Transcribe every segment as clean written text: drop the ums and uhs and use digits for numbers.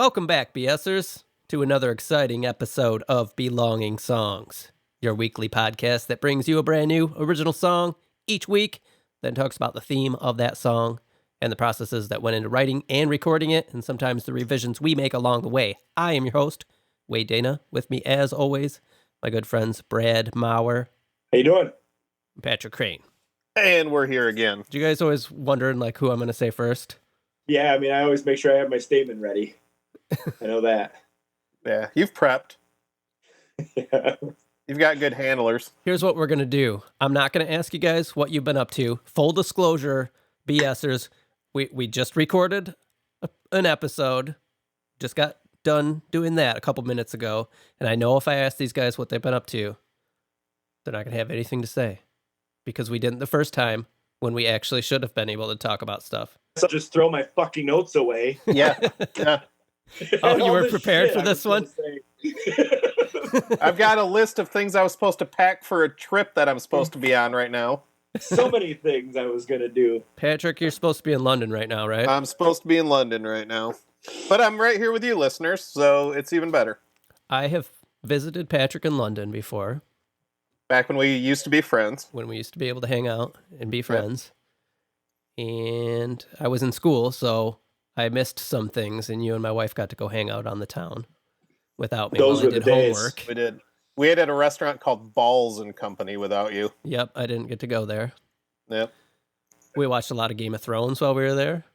Welcome back, BSers, to another exciting episode of Belonging Songs, your weekly podcast that brings you a brand new original song each week, then talks about the theme of that song and the processes that went into writing and recording it, and sometimes the revisions we make along the way. I am your host, Wade Dana. With me, as always, my good friends Brad Maurer. How you doing? And Patrick Crane. And we're here again. Do you guys always wondering who I'm going to say first? Yeah, I mean, I always make sure I have my statement ready. I know that. Yeah, you've prepped. Yeah. You've got good handlers. Here's what we're going to do. I'm not going to ask you guys what you've been up to. Full disclosure, BSers, we just recorded an episode. Just got done doing that a couple minutes ago. And I know if I ask these guys what they've been up to, they're not going to have anything to say. Because we didn't the first time when we actually should have been able to talk about stuff. So just throw my fucking notes away. Yeah. Yeah. Oh, you were prepared for this one? I've got a list of things I was supposed to pack for a trip that I'm supposed to be on right now. So many things I was going to do. Patrick, you're supposed to be in London right now, right? I'm supposed to be in London right now. But I'm right here with you listeners, so it's even better. I have visited Patrick in London before. Back when we used to be friends. When we used to be able to hang out and be friends. Yeah. And I was in school, so I missed some things, and you and my wife got to go hang out on the town without me. Those while were I the did days. homework. We did. We ate at a restaurant called Balls and Company without you. Yep, I didn't get to go there. Yep. We watched a lot of Game of Thrones while we were there.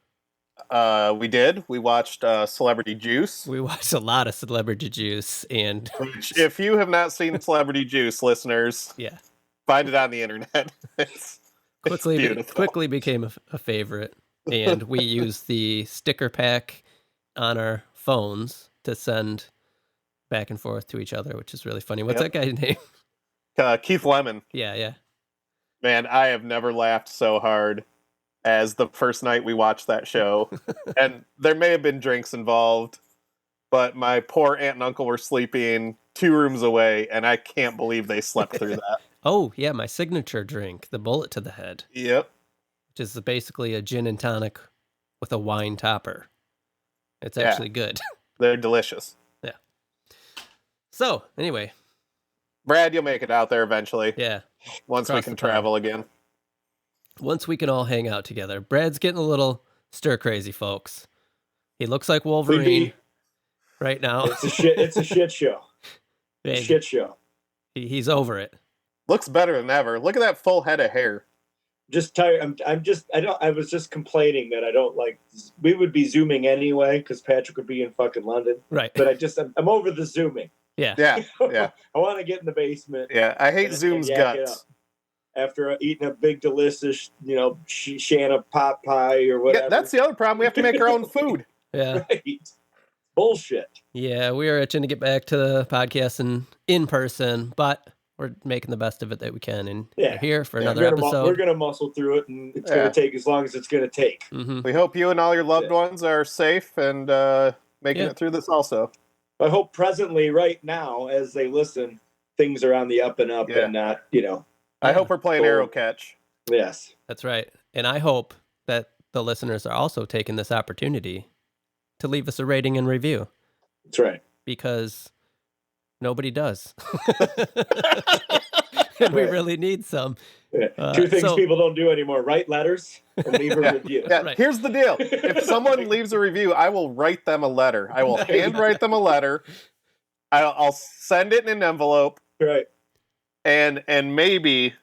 We did. We watched Celebrity Juice. We watched a lot of Celebrity Juice, and Which, if you have not seen Celebrity Juice, listeners, yeah, find it on the internet. It's quickly became a favorite. And we used the sticker pack on our phones to send back and forth to each other, which is really funny. What's that guy's name? Keith Lemon. Yeah. Man, I have never laughed so hard as the first night we watched that show. And there may have been drinks involved, but my poor aunt and uncle were sleeping 2 rooms away, and I can't believe they slept through that. Oh, yeah, my signature drink, the bullet to the head. Yep. Which is basically a gin and tonic with a wine topper. It's actually good. They're delicious. Yeah. So, anyway. Brad, you'll make it out there eventually. Yeah. Once we can travel again. Once we can all hang out together. Brad's getting a little stir-crazy, folks. He looks like Wolverine right now. It's a shit show. It's a shit show. He's over it. Looks better than ever. Look at that full head of hair. Just tired. I was just complaining that I don't like. We would be zooming anyway because Patrick would be in fucking London. Right. But I'm over the zooming. Yeah. Yeah. I want to get in the basement. Yeah. I hate Zoom's guts. After eating a big, delicious, Shanna pot pie or whatever. Yeah, that's the other problem. We have to make our own food. Yeah. Right. Bullshit. Yeah, we are itching to get back to the podcast in person, but we're making the best of it that we can, and we're here for another episode. We're going to muscle through it, and it's going to take as long as it's going to take. Mm-hmm. We hope you and all your loved ones are safe and making it through this also. I hope presently, right now, as they listen, things are on the up and up and not, I hope we're playing arrow catch. Yes. That's right. And I hope that the listeners are also taking this opportunity to leave us a rating and review. That's right. Because nobody does. And we really need some. Yeah. 2 things people don't do anymore: write letters and leave a review. Yeah. Right. Here's the deal: if someone leaves a review, I will write them a letter. I will handwrite them a letter. I'll send it in an envelope. Right. And maybe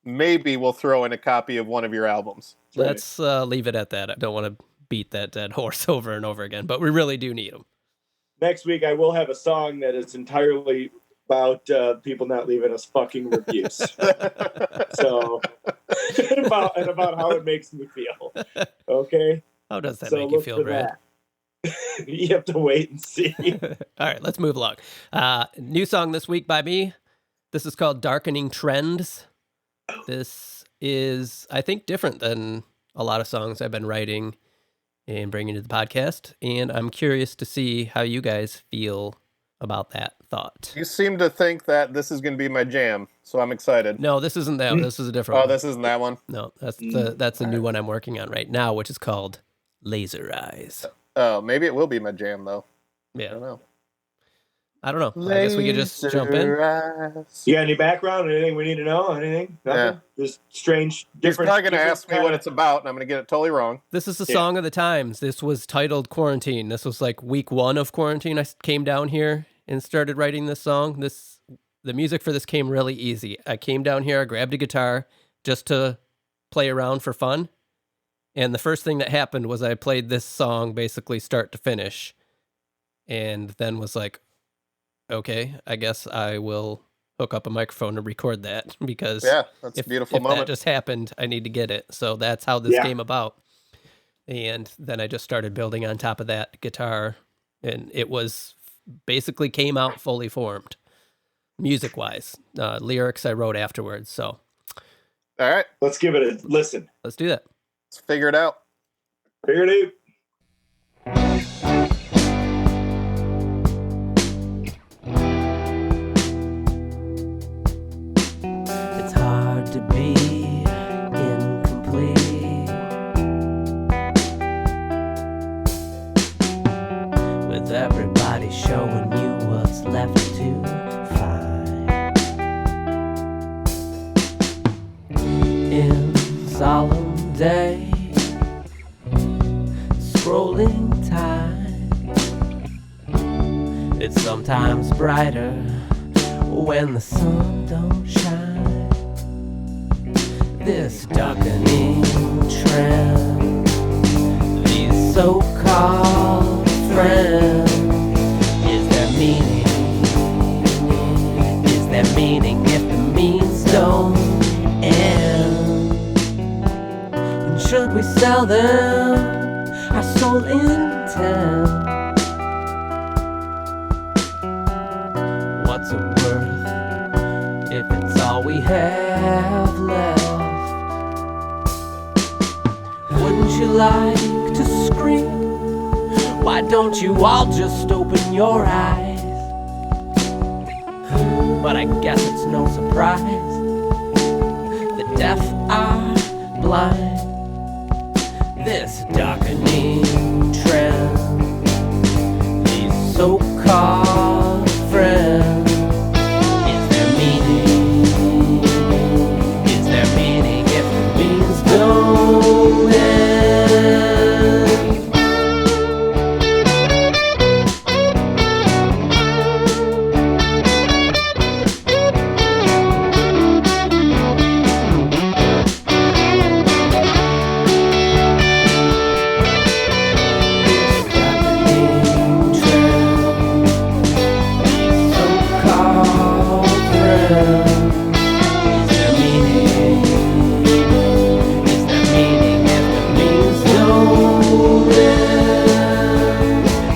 we'll throw in a copy of one of your albums. Let's leave it at that. I don't want to beat that dead horse over and over again, but we really do need them. Next week, I will have a song that is entirely about people not leaving us fucking reviews. So, and about how it makes me feel. Okay? How does that make you feel, Brad? You have to wait and see. All right, let's move along. New song this week by me. This is called Darkening Trends. This is, I think, different than a lot of songs I've been writing and bringing to the podcast. And I'm curious to see how you guys feel about that thought. You seem to think that this is going to be my jam, so I'm excited. No, this isn't that one. This is a different one. Oh, this isn't that one? No, that's the new one I'm working on right now, which is called Laser Eyes. Oh, maybe it will be my jam, though. I Yeah. don't know. I don't know. I guess we could just jump in. You got any background? Anything we need to know? Anything? Nothing? Just strange, He's different. probably going to different ask me what kinda- it's about, and I'm going to get it totally wrong. This is the song of the times. This was titled Quarantine. This was like week 1 of quarantine. I came down here and started writing this song. The music for this came really easy. I came down here, I grabbed a guitar just to play around for fun. And the first thing that happened was I played this song basically start to finish. And then was like, okay, I guess I will hook up a microphone to record that, because Yeah, that's a beautiful if moment. that just happened, I need to get it. So that's how this Yeah. came about. And then I just started building on top of that guitar, and it was basically came out fully formed, music wise. Lyrics I wrote afterwards. So All right, Let's give it a listen. let's do that. let's figure it out. Figure it out. It's hard to be incomplete with everybody showing you what's left to find. In solemn day, scrolling time, it's sometimes brighter when the sun don't shine. This darkening trend, these so-called friends, is there meaning? Is there meaning if the means don't end? And should we sell them our soul intent? What's it worth if it's all we have left? Wouldn't you like to scream? Why don't you all just open your eyes? But I guess it's no surprise, the deaf are blind. This darkening trend, these so-called friends, is there meaning? Is there meaning if the means don't end?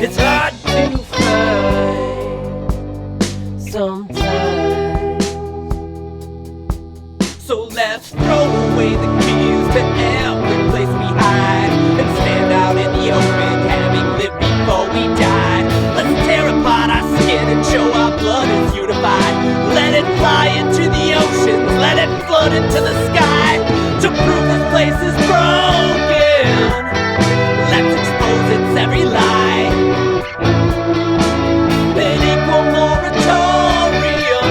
It's hard to find sometimes. So let's throw away the keys to every place we hide and stand out in the open, having lived before we died. Let's tear apart our skin and show our blood is unified. Let it fly into the oceans, let it float into the sky to prove this place is broken. Let's expose its every lie. An equal moratorium.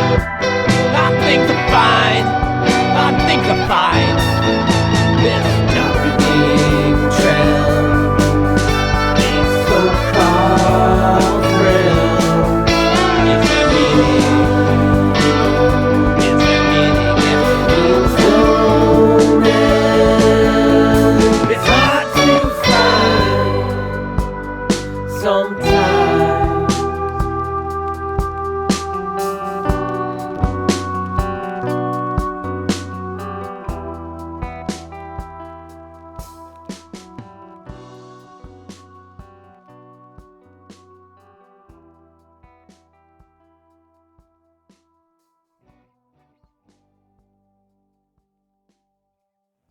I think to find this darkening trend, these so-called friends. Is there meaning? Is there meaning if the means don't end? It's hard to find sometimes.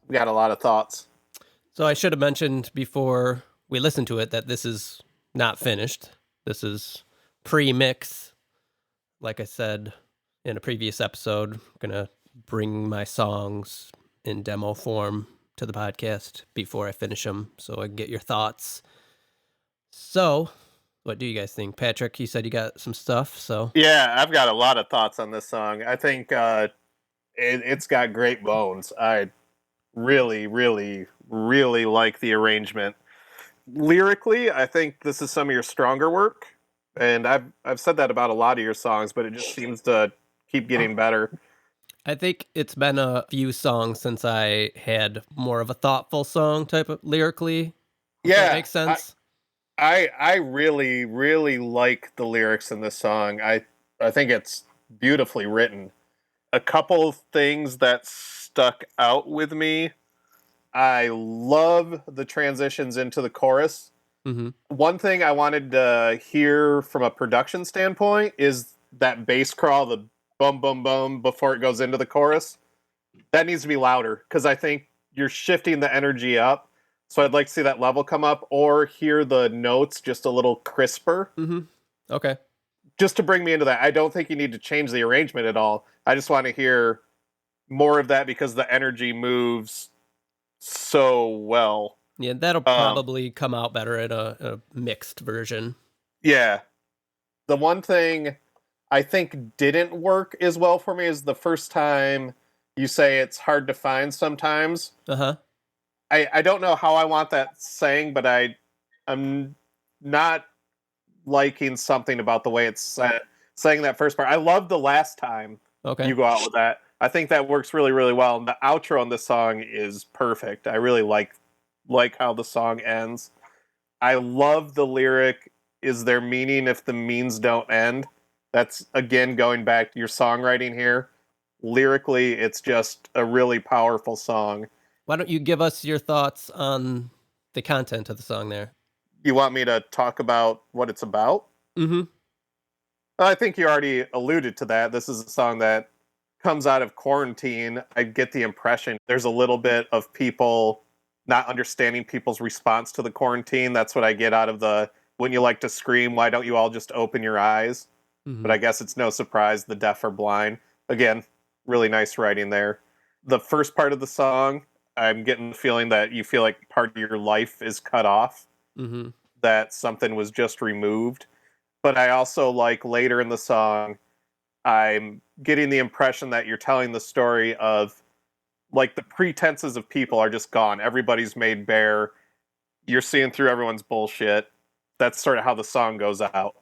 We got a lot of thoughts. So I should have mentioned before we listened to it that this is not finished. This is pre-mix. Like I said in a previous episode, I'm going to bring my songs in demo form to the podcast before I finish them so I can get your thoughts. So What do you guys think? Patrick, you said you got some stuff, so. Yeah, I've got a lot of thoughts on this song. I think it's got great bones. I really, really, really like the arrangement. Lyrically, I think this is some of your stronger work, and I've said that about a lot of your songs, but it just seems to keep getting better. I think it's been a few songs since I had more of a thoughtful song type of lyrically, if that Yeah, makes sense. I really, really like the lyrics in this song. I think it's beautifully written. A couple of things that stuck out with me. I love the transitions into the chorus. Mm-hmm. One thing I wanted to hear from a production standpoint is that bass crawl, the bum bum bum before it goes into the chorus. That needs to be louder because I think you're shifting the energy up. So I'd like to see that level come up or hear the notes just a little crisper. Mm-hmm. Okay. Just to bring me into that. I don't think you need to change the arrangement at all. I just want to hear more of that because the energy moves so well. Yeah, that'll probably come out better in a mixed version. Yeah. The one thing I think didn't work as well for me is the first time you say it's hard to find sometimes. Uh-huh. I don't know how I want that saying, but I'm not liking something about the way it's saying that first part. I love the last time you go out with that. I think that works really, really well. And the outro on this song is perfect. I really like how the song ends. I love the lyric, "Is there meaning if the means don't end?" That's, again, going back to your songwriting here. Lyrically, it's just a really powerful song. Why don't you give us your thoughts on the content of the song there? You want me to talk about what it's about? Mm-hmm. I think you already alluded to that. This is a song that comes out of quarantine. I get the impression there's a little bit of people not understanding people's response to the quarantine. That's what I get out of the, "Wouldn't you like to scream? Why don't you all just open your eyes?" Mm-hmm. But I guess it's no surprise the deaf are blind. Again, really nice writing there. The first part of the song, I'm getting the feeling that you feel like part of your life is cut off, Mm-hmm. that something was just removed. But I also like later in the song, I'm getting the impression that you're telling the story of like the pretenses of people are just gone. Everybody's made bare. You're seeing through everyone's bullshit. That's sort of how the song goes out.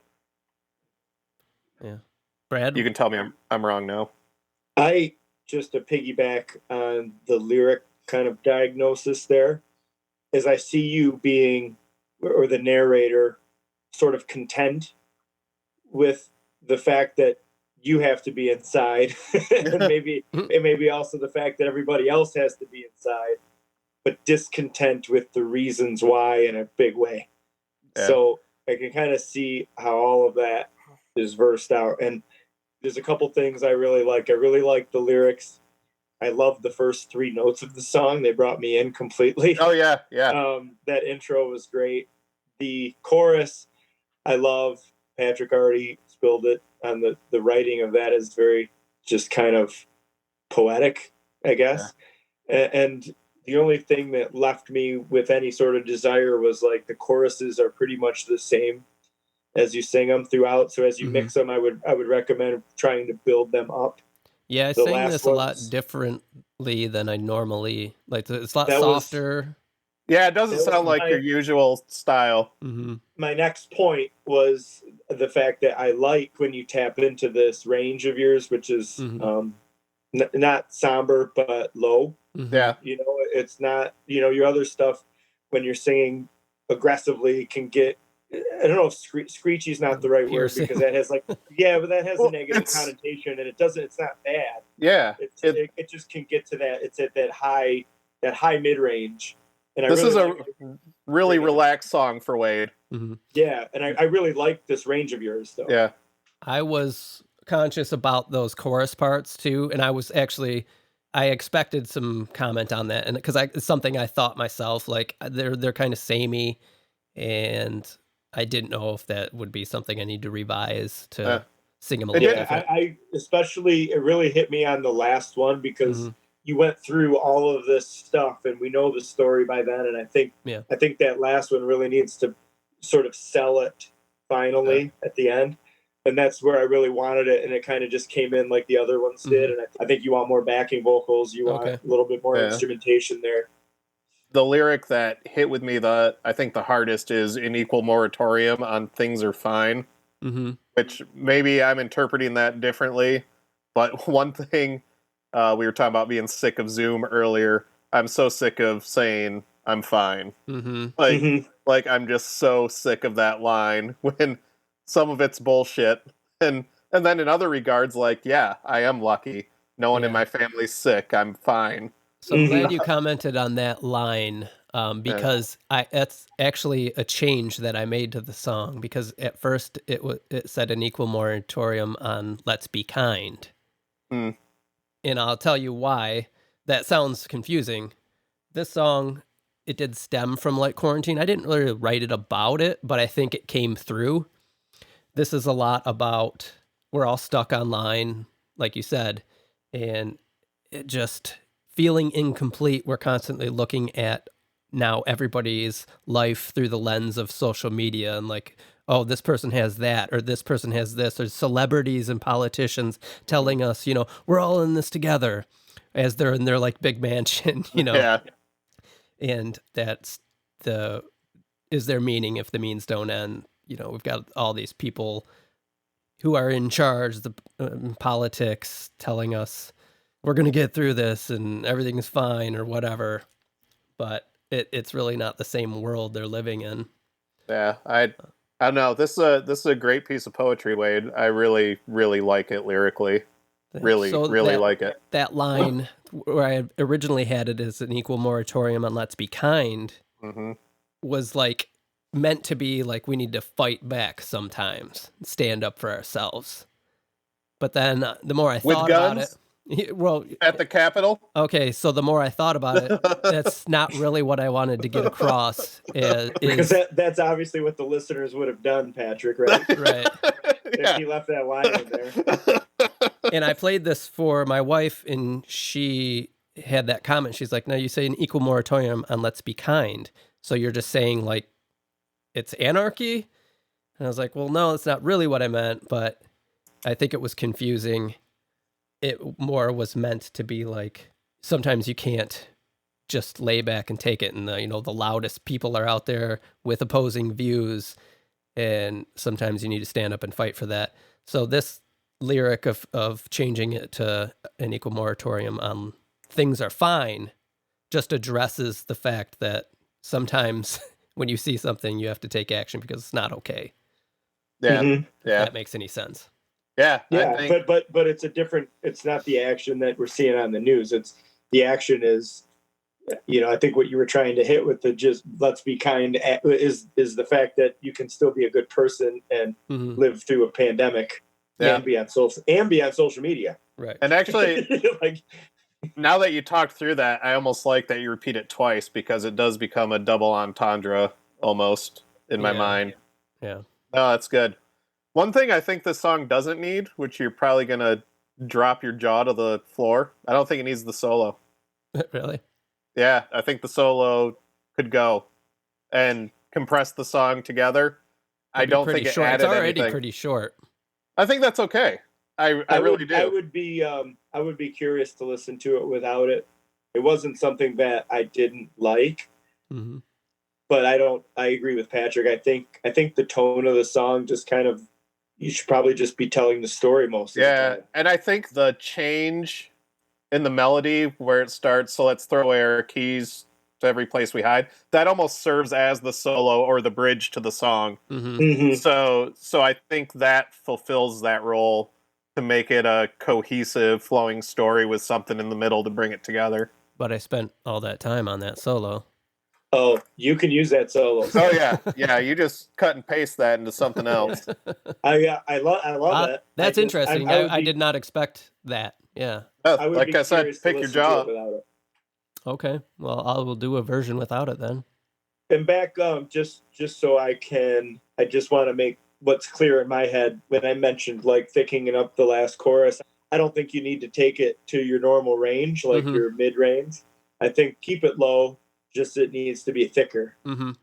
Yeah. Brad? You can tell me I'm wrong now. I just to piggyback on the lyric kind of diagnosis there, is I see you being, or the narrator, sort of content with the fact that you have to be inside, and maybe also the fact that everybody else has to be inside, but discontent with the reasons why in a big way. Yeah. So I can kind of see how all of that is versed out. And there's a couple things I really like. I really like the lyrics. I love the first three notes of the song. They brought me in completely. Oh, yeah. That intro was great. The chorus, I love. Patrick already spilled it on the writing of that is very just kind of poetic, I guess. Yeah. And the only thing that left me with any sort of desire was like the choruses are pretty much the same as you sing them throughout. So as you mix them, I would recommend trying to build them up. Yeah, I sing this a lot differently than I normally like. It's a lot softer. Yeah, it doesn't sound like your usual style. Mm-hmm. My next point was the fact that I like when you tap into this range of yours, which is not somber but low. Mm-hmm. Yeah, it's not. Your other stuff when you're singing aggressively can get. I don't know if screechy is not the right word because that has but that has a negative connotation and it doesn't. It's not bad. Yeah, it just can get to that. It's at that high mid range. And this is a really relaxed song for Wade. Mm-hmm. Yeah, and I really like this range of yours, though. Yeah. I was conscious about those chorus parts, too, and I expected some comment on that, and because it's something I thought myself, like, they're kind of samey, and I didn't know if that would be something I need to revise to sing them a little different. I especially, it really hit me on the last one, because you went through all of this stuff and we know the story by then. And I think that last one really needs to sort of sell it finally at the end. And that's where I really wanted it, and it kind of just came in like the other ones did. And I think you want more backing vocals, you want a little bit more instrumentation there. The lyric that hit with me, I think the hardest, is "an equal moratorium on things are fine," which maybe I'm interpreting that differently. But one thing, we were talking about being sick of Zoom earlier. I'm so sick of saying I'm fine. Like I'm just so sick of that line when some of it's bullshit. And then in other regards, like, yeah, I am lucky. No one in my family's sick. I'm fine. So I'm glad you commented on that line, because that's actually a change that I made to the song, because at first it said an equal moratorium on "Let's Be Kind." And I'll tell you why. That sounds confusing. This song, it did stem from like quarantine. I didn't really write it about it, but I think it came through. This is a lot about, we're all stuck online, like you said, and it just feeling incomplete. We're constantly looking at now everybody's life through the lens of social media, and like, oh, this person has that, or this person has this, or celebrities and politicians telling us, we're all in this together, as they're in their like big mansion, Yeah. And that's is there meaning if the means don't end? We've got all these people who are in charge, the politics, telling us we're going to get through this and everything's fine or whatever. But it's really not the same world they're living in. Yeah, I don't know. This is a great piece of poetry, Wade. I really, really like it lyrically. Really like it. That line where I originally had it as an equal moratorium on "Let's Be Kind" was like meant to be like, we need to fight back sometimes, stand up for ourselves. But then the more I thought about it, well, at the Capitol. Okay, so the more I thought about it, that's not really what I wanted to get across. Because that's obviously what the listeners would have done, Patrick, right? Right. If he left that line in there. And I played this for my wife, and she had that comment. She's like, "No, you say an equal moratorium on "Let's Be Kind." So you're just saying like it's anarchy?" And I was like, "Well, no, that's not really what I meant, but I think it was confusing. It more was meant to be like, sometimes you can't just lay back and take it, and the loudest people are out there with opposing views, and sometimes you need to stand up and fight for that." So this lyric of changing it to an equal moratorium on "things are fine" just addresses the fact that sometimes when you see something, you have to take action because it's not okay. Yeah, If that makes any sense. Yeah, but it's a different. It's not the action that we're seeing on the news. It's the action is, I think what you were trying to hit with the just "let's be kind" is the fact that you can still be a good person and live through a pandemic and be on social media. Right. And actually, like, now that you talked through that, I almost like that you repeat it twice, because it does become a double entendre almost in my mind. Yeah. No, that's good. One thing I think this song doesn't need, which you're probably going to drop your jaw to the floor, I don't think it needs the solo. Really? Yeah, I think the solo could go and compress the song together. I don't think it added anything. It's already pretty short. I think that's okay. I really do. I would be curious to listen to it without it. It wasn't something that I didn't like. But I agree with Patrick. I think the tone of the song just kind of, you should probably just be telling the story most of the time. Yeah, and I think the change in the melody where it starts, "so let's throw away our keys to every place we hide," that almost serves as the solo or the bridge to the song. So I think that fulfills that role to make it a cohesive, flowing story with something in the middle to bring it together. But I spent all that time on that solo. Oh, you can use that solo. Oh yeah, you just cut and paste that into something else. I love that. That's interesting. I did not expect that. Yeah. Like I said, pick your jaw. Okay. Well, I will do a version without it then. And back, just so I just want to make what's clear in my head when I mentioned like thickening up the last chorus. I don't think you need to take it to your normal range, like your mid range. I think keep it low. Just it needs to be thicker.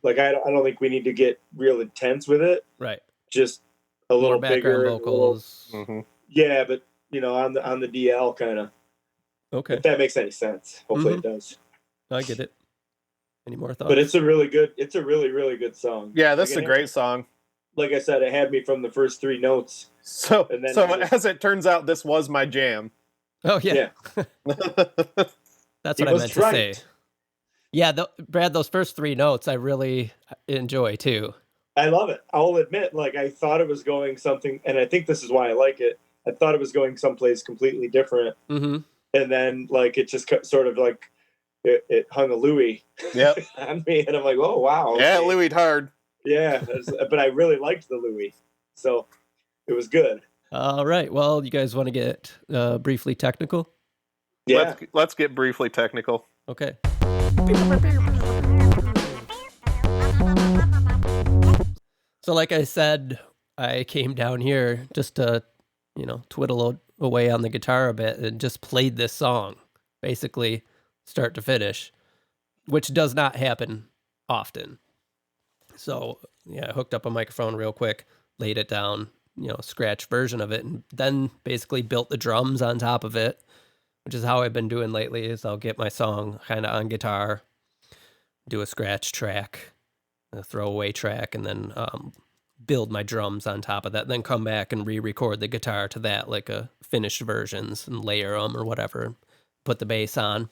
Like I don't think we need to get real intense with it. Right. just a More little background bigger, vocals. yeah, but on the DL kind of. Okay, If that makes any sense. Hopefully it does. I get it. Any more thoughts? But it's a really really good song. Yeah, this is a great song. Like I said, it had me from the first 3 notes. So as it turns out, this was my jam. Oh yeah. That's what I meant to say. Yeah, Brad, those first 3 notes I really enjoy too. I love it. I'll admit, like, I thought it was going something, and I think this is why I like it. I thought it was going someplace completely different. Mm-hmm. And then, like, it just sort of like it hung a Louis on me, and I'm like, oh wow, okay. Yeah, Louis hard. Yeah, but I really liked the Louis, so it was good. All right, well, you guys want to get briefly technical? Yeah, let's get briefly technical. Okay. So, like I said, I came down here just to, twiddle away on the guitar a bit and just played this song, basically start to finish, which does not happen often. So, yeah, I hooked up a microphone real quick, laid it down, scratch version of it, and then basically built the drums on top of it, which is how I've been doing lately, is I'll get my song kind of on guitar, do a scratch track, a throwaway track, and then build my drums on top of that, then come back and re-record the guitar to that, like a finished versions, and layer them or whatever, put the bass on.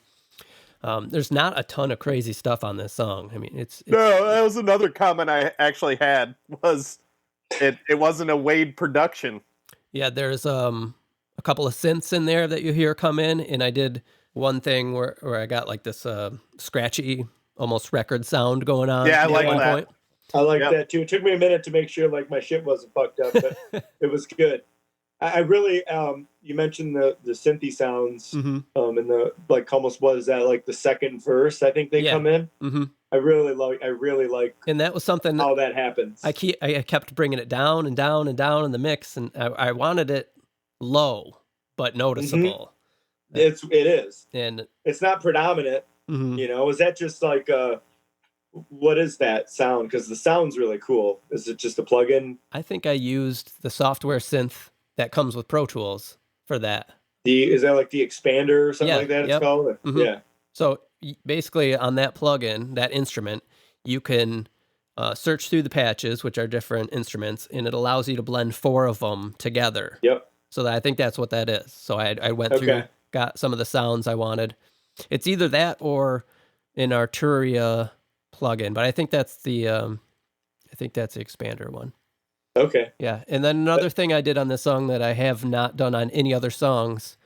There's not a ton of crazy stuff on this song. I mean, it's no, that was another comment I actually had, was it wasn't a Wade production. Yeah, there's a couple of synths in there that you hear come in, and I did one thing where I got like this scratchy, almost record sound going on. Yeah, I like that. Point. I like that too. It took me a minute to make sure like my shit wasn't fucked up, but it was good. I really, you mentioned the synthy sounds, and the like almost was that like the second verse. I think they come in. Mm-hmm. I really like, and that was something how that happens. I kept bringing it down and down and down in the mix, and I wanted it low but noticeable. Mm-hmm. It is, and it's not predominant. Mm-hmm. Is that just like what is that sound? Because the sound's really cool. Is it just a plugin? I think I used the software synth that comes with Pro Tools for that. Is that like the expander or something like that? It's called. Mm-hmm. Yeah. So basically, on that plugin, that instrument, you can search through the patches, which are different instruments, and it allows you to blend 4 of them together. Yep. So I think that's what that is. So I went through, got some of the sounds I wanted. It's either that or an Arturia plugin, but I think that's the expander one. Okay. Yeah, and then another thing I did on this song that I have not done on any other songs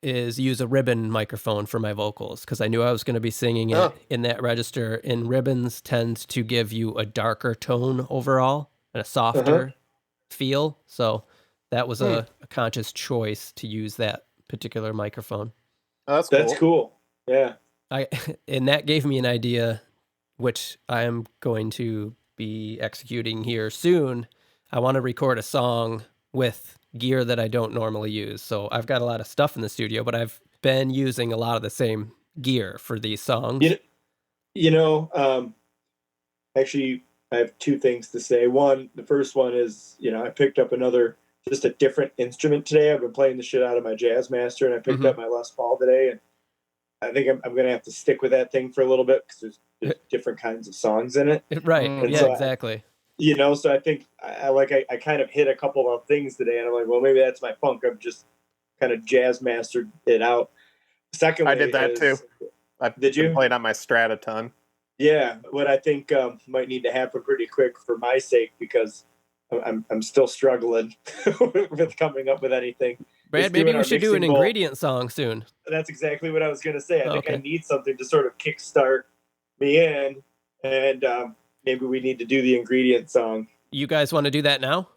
is use a ribbon microphone for my vocals, because I knew I was going to be singing it in that register, and ribbons tend to give you a darker tone overall and a softer feel. So that was a conscious choice to use that particular microphone. Oh, that's cool. Yeah. And that gave me an idea, which I am going to be executing here soon. I want to record a song with gear that I don't normally use. So I've got a lot of stuff in the studio, but I've been using a lot of the same gear for these songs. Actually, I have 2 things to say. The first one is, I picked up just a different instrument today. I've been playing the shit out of my Jazz Master, and I picked up my Les Paul today, and I think I'm going to have to stick with that thing for a little bit, because there's different kinds of songs in it. Right. Yeah, so exactly. So I think I kind of hit a couple of things today, and I'm like, well, maybe that's my funk. I've just kind of Jazz mastered it out. Secondly, I did that too. Did you? Played on my Strat a ton. Yeah, what I think might need to happen pretty quick for my sake, because I'm still struggling with coming up with anything. Brad, maybe we should do an ingredient song soon. That's exactly what I was going to say. I think I need something to sort of kickstart me in, and maybe we need to do the ingredient song. You guys want to do that now?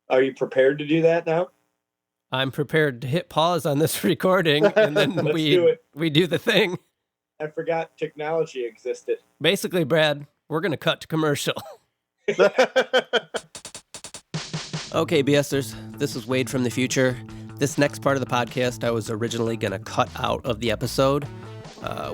Are you prepared to do that now? I'm prepared to hit pause on this recording, and then we do the thing. I forgot technology existed. Basically, Brad, we're going to cut to commercial. Okay, BSers, this is Wade from the future. This next part of the podcast I was originally going to cut out of the episode.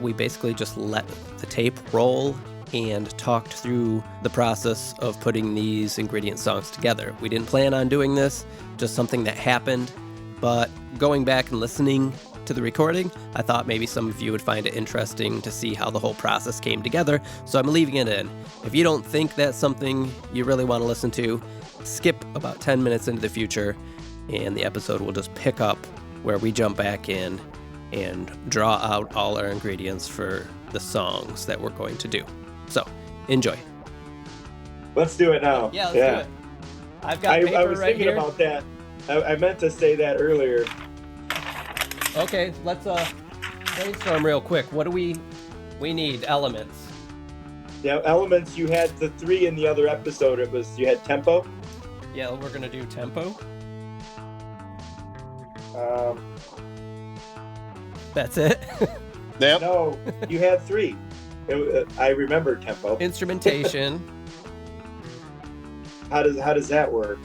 We basically just let the tape roll, and talked through the process of putting these ingredient songs together. We didn't plan on doing this, just something that happened, but going back and listening to the recording, I thought maybe some of you would find it interesting to see how the whole process came together, so I'm leaving it in. If you don't think that's something you really want to listen to, skip about 10 minutes into the future, and the episode will just pick up where we jump back in and draw out all our ingredients for the songs that we're going to do. So, enjoy. Let's do it now. Yeah, let's do it. I've got paper I was right thinking here. about that. I meant to say that earlier. Okay, let's brainstorm real quick. What do we need? Elements. Yeah, elements, you had the 3 in the other episode. You had tempo. Yeah, we're gonna do tempo. That's it. Yep. No, you had 3. I remember tempo. Instrumentation. How does that work?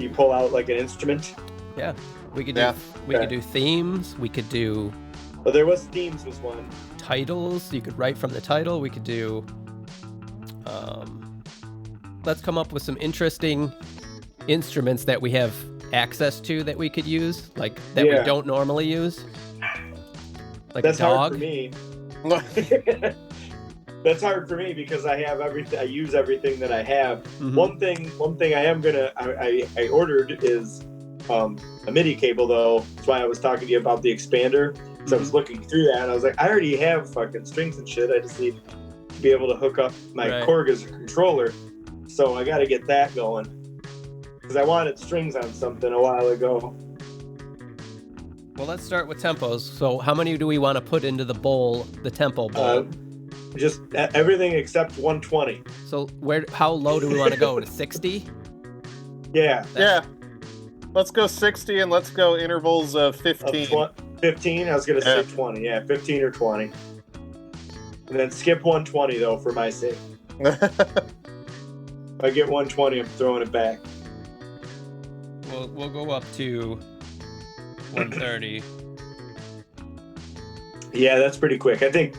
You pull out like an instrument. Yeah, we could do. We could do themes. We could do Oh, there was themes was one. titles. You could write from the title. We could do. Let's come up with some interesting instruments that we have access to that we could use, like that we don't normally use. Like That's a dog. hard for me. That's hard for me because I have everything. I use everything that I have. Mhm. One thing I am gonna. I ordered is a MIDI cable though. That's why I was talking to you about the expander. So I was looking through that and I was like, I already have fucking strings and shit. I just need to be able to hook up my Korg as a controller. So I got to get that going because I wanted strings on something a while ago. Well, let's start with tempos. So how many do we want to put into the bowl, the tempo bowl? Just everything except 120. So how low do we want to go? To 60? Yeah. Yeah. Let's go 60 and let's go intervals of 15. 15? I was going to say 20. Yeah, 15 or 20. And then skip 120, though, for my sake. If I get 120, I'm throwing it back. We'll go up to 130. Yeah, that's pretty quick. I think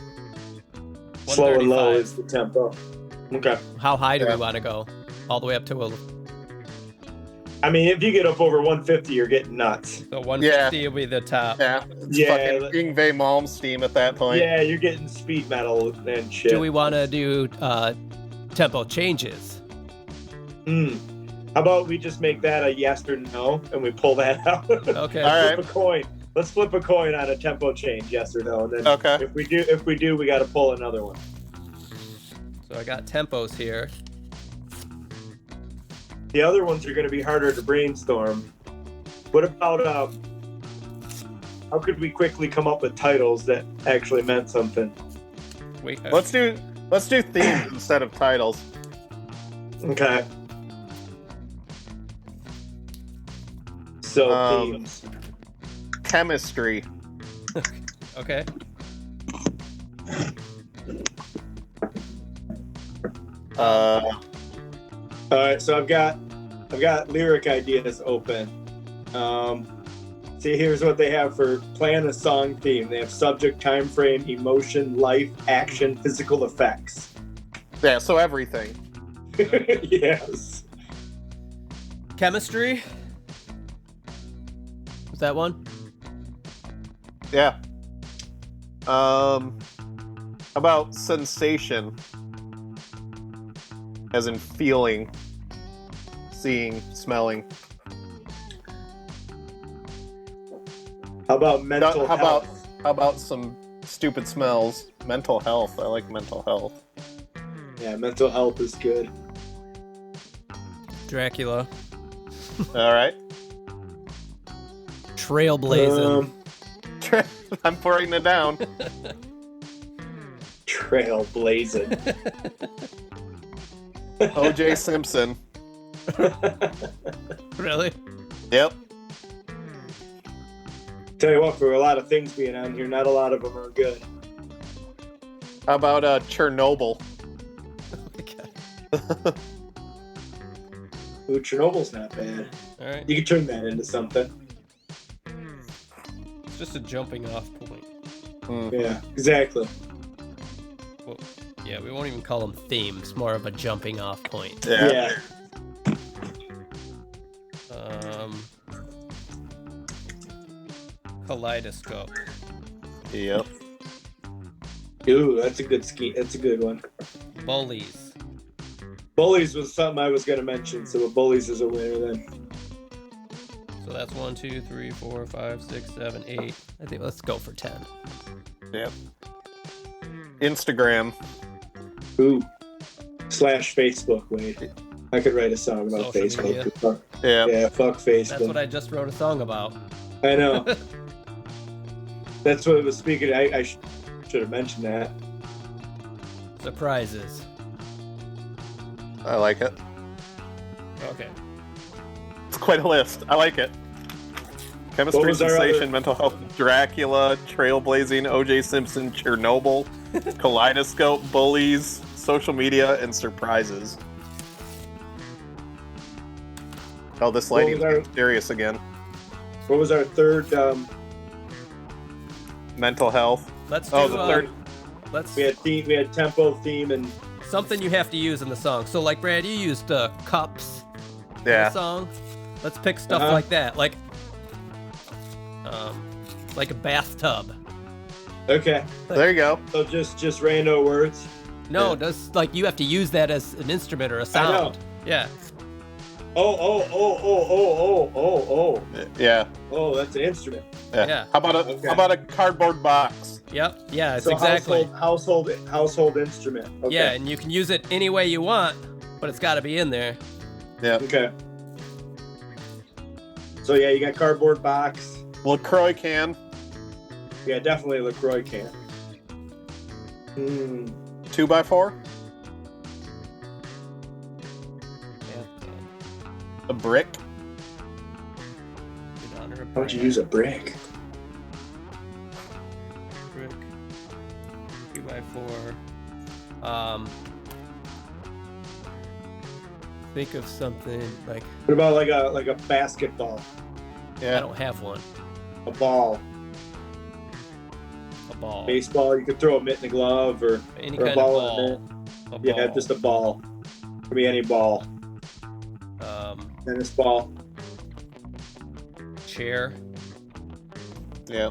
slow and low 135. is the tempo. Okay. How high do we want to go? All the way up to I mean, if you get up over 150, you're getting nuts. So 150 will be the top. Yeah. It's Yeah, fucking Yngwie Malmsteen at that point. Yeah, you're getting speed metal and shit. Do we want to do tempo changes? How about we just make that a yes or no, and we pull that out? Okay. All right. Flip a coin. Let's flip a coin on a tempo change, yes or no. And then Okay. if we do, we got to pull another one. So I got tempos here. The other ones are going to be harder to brainstorm. What about how could we quickly come up with titles that actually meant something? Wait. Let's do themes instead of titles. Okay. So themes. Chemistry. Okay. All right, so I've got lyric ideas open. See, here's what they have for plan a song theme. They have subject, time frame, emotion, life, action, physical effects. Yeah, so everything. Yes. Chemistry. Is that one? Yeah. How about sensation? As in feeling, seeing, smelling. How about mental health? How about some stupid smells? Mental health. I like mental health. Yeah, mental health is good. Dracula. All right. Trailblazing. I'm pouring it down. Trailblazing. O.J. Simpson. Really? Yep. Tell you what, for a lot of things being on here, not a lot of them are good. How about Chernobyl? Ooh, Chernobyl's not bad. All right. You can turn that into something. It's just a jumping off point. Yeah, exactly. Whoa. Yeah, we won't even call them themes. More of a jumping off point. Yeah. Kaleidoscope. Yep. Ooh, that's a good ski. That's a good one. Bullies. Bullies was something I was going to mention, so Bullies is a winner then. So that's 1, 2, 3, 4, 5, 6, 7, 8. I think let's go for 10. Yep. Instagram. Ooh. / Facebook, Wade. I could write a song about Social media. Facebook. Fuck. Yeah. Yeah, fuck Facebook. That's what I just wrote a song about. I know. That's what it was speaking. I should have mentioned that. Surprises. I like it. Okay. It's quite a list. I like it. Chemistry, What was our sensation, other- mental health, Dracula, trailblazing, O.J. Simpson, Chernobyl, kaleidoscope, bullies, social media, and surprises. Oh, this What lady's was our- serious again. What was our third? Mental health. Let's do Oh, the third. let's We had theme. We had tempo, theme, and something you have to use in the song. So like Brad, you used cups in the Yeah. song. Let's pick stuff Uh-huh. like that. Like a bathtub. okay. There you go. So just rando words. No, Yeah. does like you have to use that as an instrument or a sound. Yeah. Oh. Yeah. Oh, that's an instrument. Yeah. How about a Okay. how about a cardboard box? Yep. Yeah, it's So exactly. household instrument. Okay. Yeah, and you can use it any way you want, but it's got to be in there. Yeah. Okay. So yeah, you got cardboard box. LaCroix can. Yeah, definitely a LaCroix can. 2x4. Yeah. A brick. Why don't you use a brick? Brick. 2x4. Think of something like What about like a basketball? I Yeah. don't have one. A ball. A ball. Baseball, you could throw a mitt and a glove or Any or a kind of ball ball. in A Yeah, ball. just a ball. Could be any ball. Tennis ball. Chair. Yeah.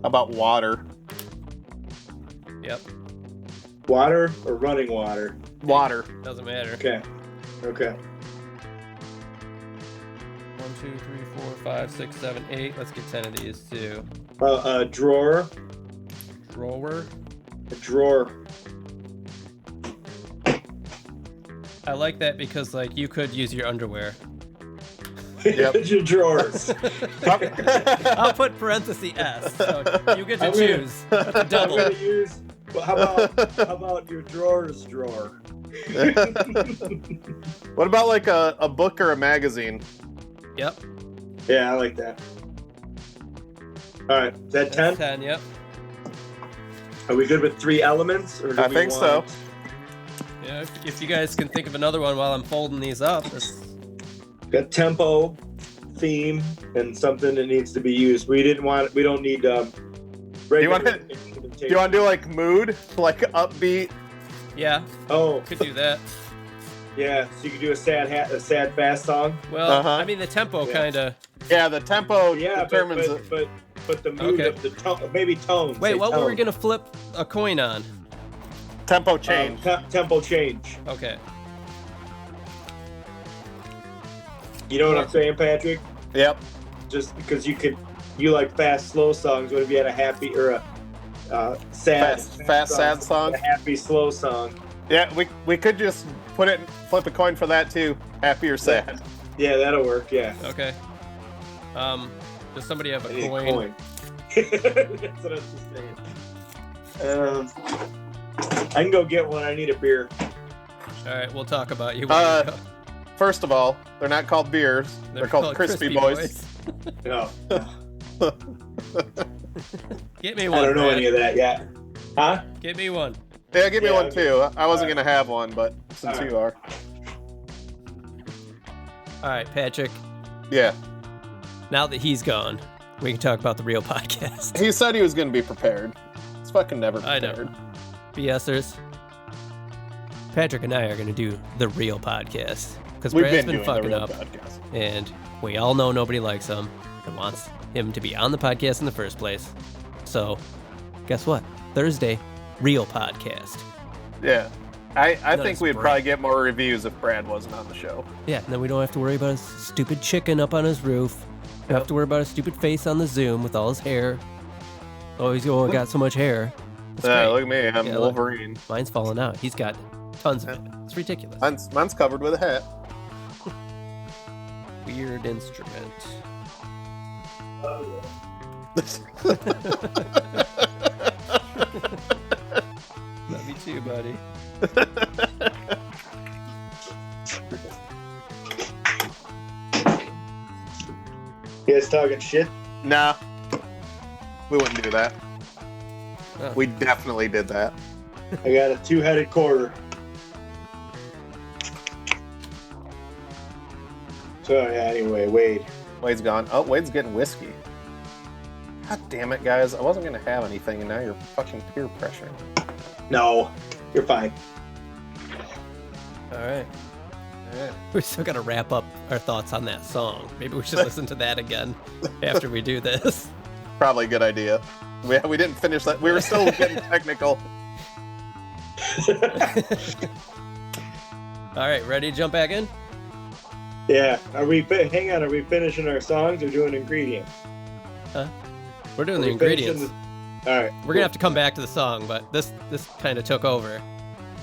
How about water? Yep. Water or running water? Water. Doesn't matter. Okay. 1, 2, 3, 4, 5, 6, 7, 8. Let's get 10 of these too. A drawer. Drawer. A drawer. I like that because like you could use your underwear. Yep. Your drawers. I'll put parenthesis S. So you get to I'm gonna- choose. That's a I'm double. gonna use. Well, how about your drawers drawer? What about like a book or a magazine? Yep. Yeah, I like that. All right, is that 10? That's 10. Yep. Are we good with 3 elements? Or do I we think so. want- Yeah. If you guys can think of another one while I'm folding these up. Got tempo, theme, and something that needs to be used. We don't need regular Do instrumentation. you want to do like mood, like upbeat? Yeah. Oh, Could do that. yeah. So you could do a sad fast song. Well, Uh-huh. I mean the tempo Yeah. kind of. Yeah, the tempo Yeah, determines it. but the mood Okay. of the tone, maybe tone. Wait, say what were we tone. gonna flip a coin on? Tempo change. Tempo change. Okay. You know what I'm saying, Patrick? Yep. Just because you like fast, slow songs. What if you had a happy or a sad, Fast, sad song. A happy, slow song. Yeah, we could just flip a coin for that too. Happy or sad. Yeah, that'll work. Yeah. Okay. Does somebody have I a need coin? a coin. That's what I was just saying. I can go get one. I need a beer. All right, we'll talk about you. First of all, they're not called beers. They're called Crispy Boys. No, Get me I one. don't know Brad. any of that yet. Huh? Get me one. Yeah, give me Yeah, one okay. too. I wasn't Alright. gonna have one, but since Alright. you are, All right, Patrick. yeah. Now that he's gone, we can talk about the real podcast. He said he was gonna be prepared. He's fucking never I know. prepared. BSers. Patrick and I are going to do the real podcast because We've Brad's been been doing the fucking real up, podcast. and we all know nobody likes him and wants him to be on the podcast in the first place. So, guess what? Thursday, real podcast. Yeah. I Not think as we'd Brad. probably get more reviews if Brad wasn't on the show. Yeah, and then we don't have to worry about his stupid chicken up on his roof. We don't have to worry about his stupid face on the Zoom with all his hair. Oh, he's got so much hair. It's great. Look at me, I'm Yeah, look. Wolverine. Mine's falling out. He's got tons of it. It's ridiculous. Mine's covered with a hat. Weird instrument. Love you too, buddy. You guys talking shit? Nah, we wouldn't do that. Oh. We definitely did that. I got a 2-headed quarter. So yeah, anyway, Wade. Wade's gone. Oh, Wade's getting whiskey. God damn it, guys. I wasn't going to have anything, and now you're fucking peer pressuring. No, you're fine. All right. We still got to wrap up our thoughts on that song. Maybe we should listen to that again after we do this. Probably a good idea. We didn't finish that. We were still getting technical. All right, ready to jump back in? Yeah. Hang on, are we finishing our songs or doing ingredients? We're doing the Are we finishing ingredients. All right. We're gonna have to come back to the song, but this kind of took over.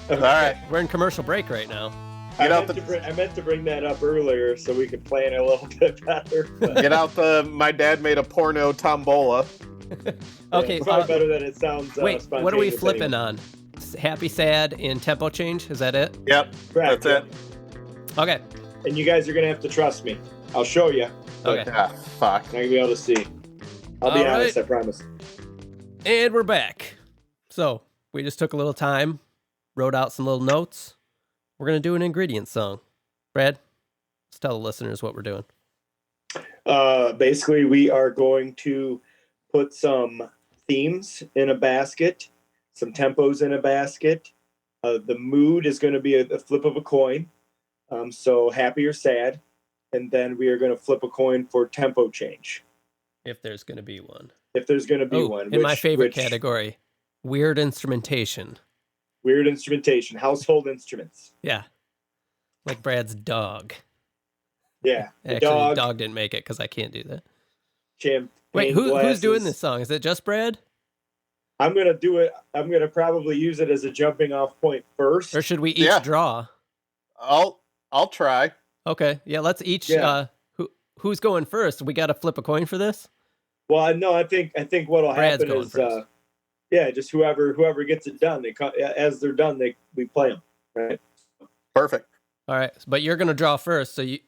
All right. We're in commercial break right now. I Get out meant to bring that up earlier so we could plan a little bit better. but- Get out the my dad made a porno tombola. Okay, it's probably better than it sounds. wait, what are we spontaneous flipping anyway. on? Happy, sad, and tempo change? Is that it? Yep, Correct, that's it. Okay. And you guys are gonna have to trust me. I'll show you. Okay. Ah, fuck. Not gonna be able to see. I'll be All honest. right. I promise. And we're back. So we just took a little time, wrote out some little notes. We're gonna do an ingredient song. Brad, let's tell the listeners what we're doing. Basically, we are going to put some themes in a basket, some tempos in a basket. The mood is going to be a flip of a coin. So happy or sad. And then we are going to flip a coin for tempo change. If there's gonna be one. If there's going to be one. In my favorite category, weird instrumentation. Weird instrumentation, household instruments. Yeah. Like Brad's dog. Yeah. The Actually, dog, didn't make it because I can't do that. champagne Wait, who's doing glasses. this song? Is it just Brad? I'm going to do it. I'm going to probably use it as a jumping off point first. Or should we each Yeah. draw? I'll try. Okay, yeah, let's each. Yeah. Who's going first? We got to flip a coin for this. Well, no, I think what'll Brad's happen going is, first. yeah, just whoever gets it done, as they're done, we play them, right? Perfect. All right, but you're gonna draw first, so you.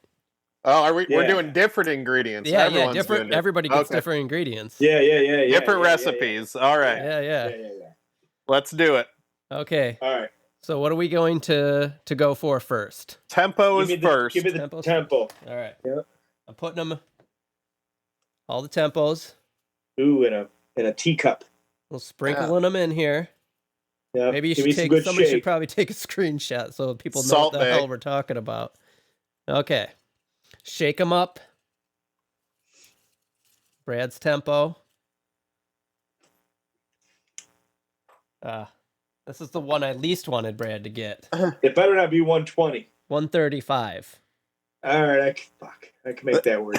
Oh, we're Yeah. doing different ingredients. Yeah, Everyone's different. doing Everybody gets Okay. different ingredients. Yeah. different yeah, recipes. All right, Yeah. Yeah. let's do it. Okay, All right. so what are we going to go for first? Tempo is Give me first. the Tempos? tempo. All right. Yep. I'm putting them. All the tempos. Ooh, in a teacup. We'll sprinkling them in here. Yeah. Maybe you Give should me some take. good Somebody should shake. probably take a screenshot so people know Salt what the Bae. hell we're talking about. Okay, shake them up. Brad's tempo. This is the one I least wanted Brad to get. It better not be 120. 135. All right. I can make that work.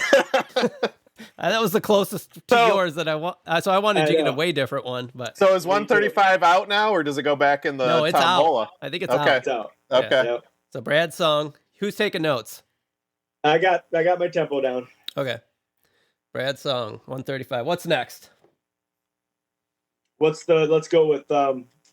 That was the closest to So- yours that I want. So I wanted I to get a know. way different one, but So is 135 out now, or does it go back in the no, it's tombola? out. I think it's Okay. out. It's out. Okay. Yep. So Brad's song. Who's taking notes? I got my tempo down. Okay. Brad's song. 135. What's next? Let's go with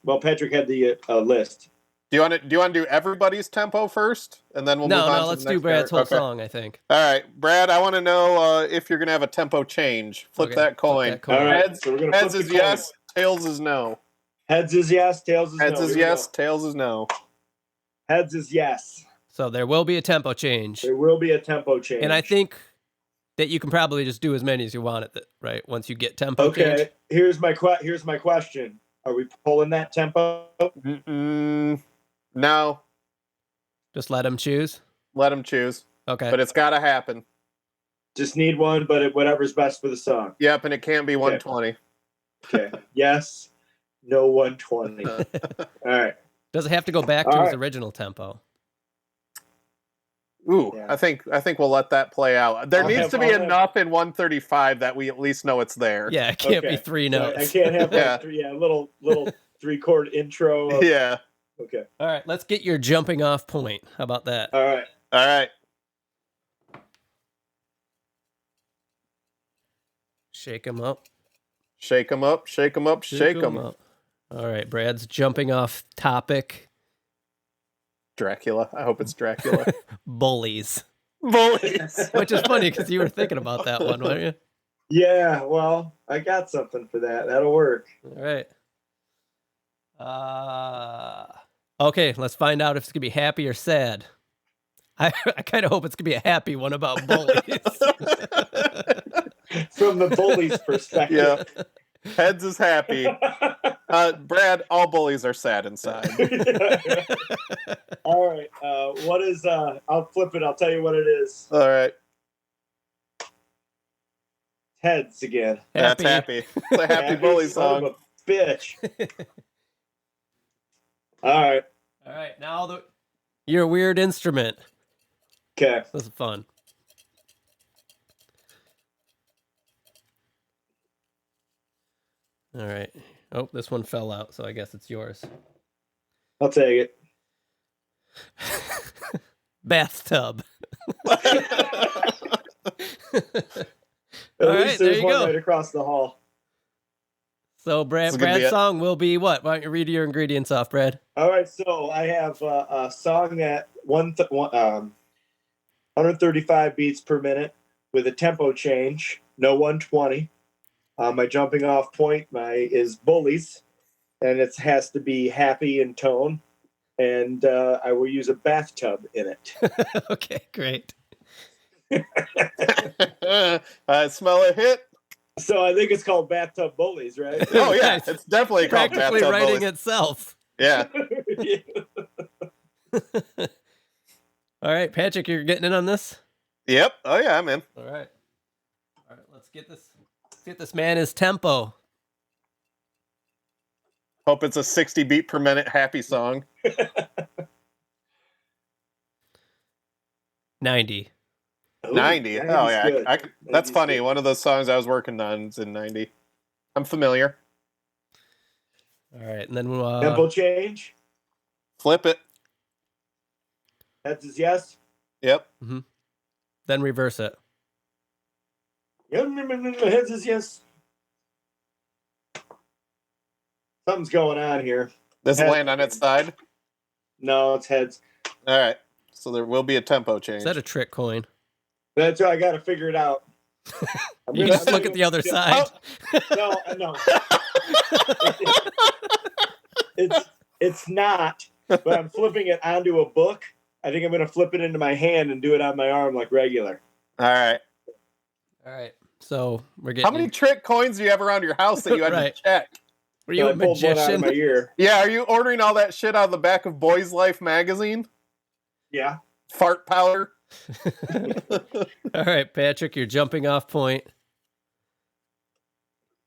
well, Patrick had the list. Do you want to do everybody's tempo first, and then we'll move on No, to let's the do next Brad's whole category? Okay. song, I think. All right, Brad. I want to know if you're gonna have a tempo change. Flip Okay, that coin. flip that coin. All right. Heads, So we're gonna heads flip is the coin. yes. Tails is no. Heads is yes. Tails is Heads no. is Here we yes. go. Tails is no. Heads is yes. So there will be a tempo change. There will be a tempo change. And I think that you can probably just do as many as you want at right? Once you get tempo Okay. change. Here's my question. Are we pulling that tempo? No. Just let him choose. Let them choose. Okay. But it's got to happen. Just need one, but whatever's best for the song. Yep, and it can't be 120. Okay. Yes. No 120. All right. Does it have to go back to his original tempo? Ooh, Yeah. I think we'll let that play out. There needs to be I'll enough in 135 that we at least know it's there. Yeah, it can't be 3 notes. I can't have a little 3-chord intro. Yeah. Okay. All right, let's get your jumping off point. How about that? All right. All right. Shake him up. Shake them up, shake them up, shake them. All right, Brad's jumping off topic. Dracula. I hope it's Dracula. Bullies. Bullies. Which is funny because you were thinking about that one, weren't you? Yeah, well, I got something for that. That'll work. All right. Okay, let's find out if it's going to be happy or sad. I kind of hope it's going to be a happy one about bullies. From the bully's perspective. Yeah. Heads is happy. Brad, all bullies are sad inside. All right. What is I'll flip it. I'll tell you what it is. All right. Heads again. That's happy. It's a happy bully son song. of a bitch. All right. All right, now your weird instrument. Okay. This is fun. All right. Oh, this one fell out, so I guess it's yours. I'll take it. Bathtub. At All least right, there there's you one go. right across the hall. So This is gonna be Brad's it. song will be what? Why don't you read your ingredients off, Brad? All right, so I have a song at 135 beats per minute with a tempo change, no 120. My jumping off point is bullies, and it has to be happy in tone, and I will use a bathtub in it. Okay, great. I smell a hit. So I think it's called Bathtub Bullies, right? Oh yeah, Nice. it's definitely called Practically Bathtub writing Bullies. itself. Yeah. All right, Patrick, you're getting in on this? Yep. Oh yeah, I'm in. All right. All right, let's get this man his tempo. Hope it's a 60 beat per minute happy song. 90. 90. Oh 90's yeah, good. that's 90's funny. good. One of those songs I was working on is in 90. I'm familiar. All right, and then Tempo change. Flip it. Heads is yes. Yep. then reverse it. Heads is yes. Something's going on here. Does it Heads. land on its side? No, it's heads. All right. So there will be a tempo change. Is that a trick coin? That's right. I got to figure it out. You just look at the other side. No. It's not. But I'm flipping it onto a book. I think I'm going to flip it into my hand and do it on my arm like regular. All right. All right. So we're getting. How many trick coins do you have around your house that you had Right. to check? Were you So a I pulled one out of my magician? ear. Yeah, are you ordering all that shit out of the back of Boys Life magazine? Yeah. Fart powder? All right, Patrick, your jumping off point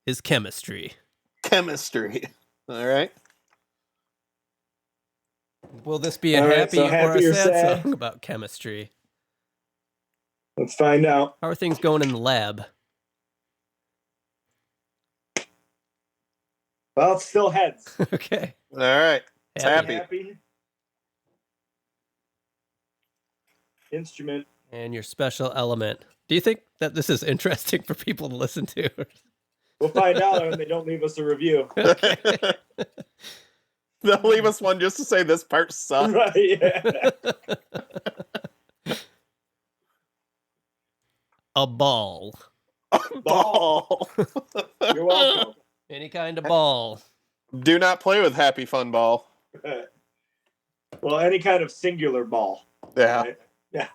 is chemistry. Chemistry. All right. Will this be a All right, happy, so or happy a or sad sad? song about chemistry? Let's find out. How are things going in the lab? Well, it's still heads. Okay. All right. It's Happy. happy. Instrument. And your special element. Do you think that this is interesting for people to listen to? We'll find out when they don't leave us a review. They'll leave us one just to say this part sucks. Right, yeah. A ball. Ball. You're welcome. Any kind of ball. Do not play with Happy Fun Ball. Well, any kind of singular ball. Yeah. Right? Yeah.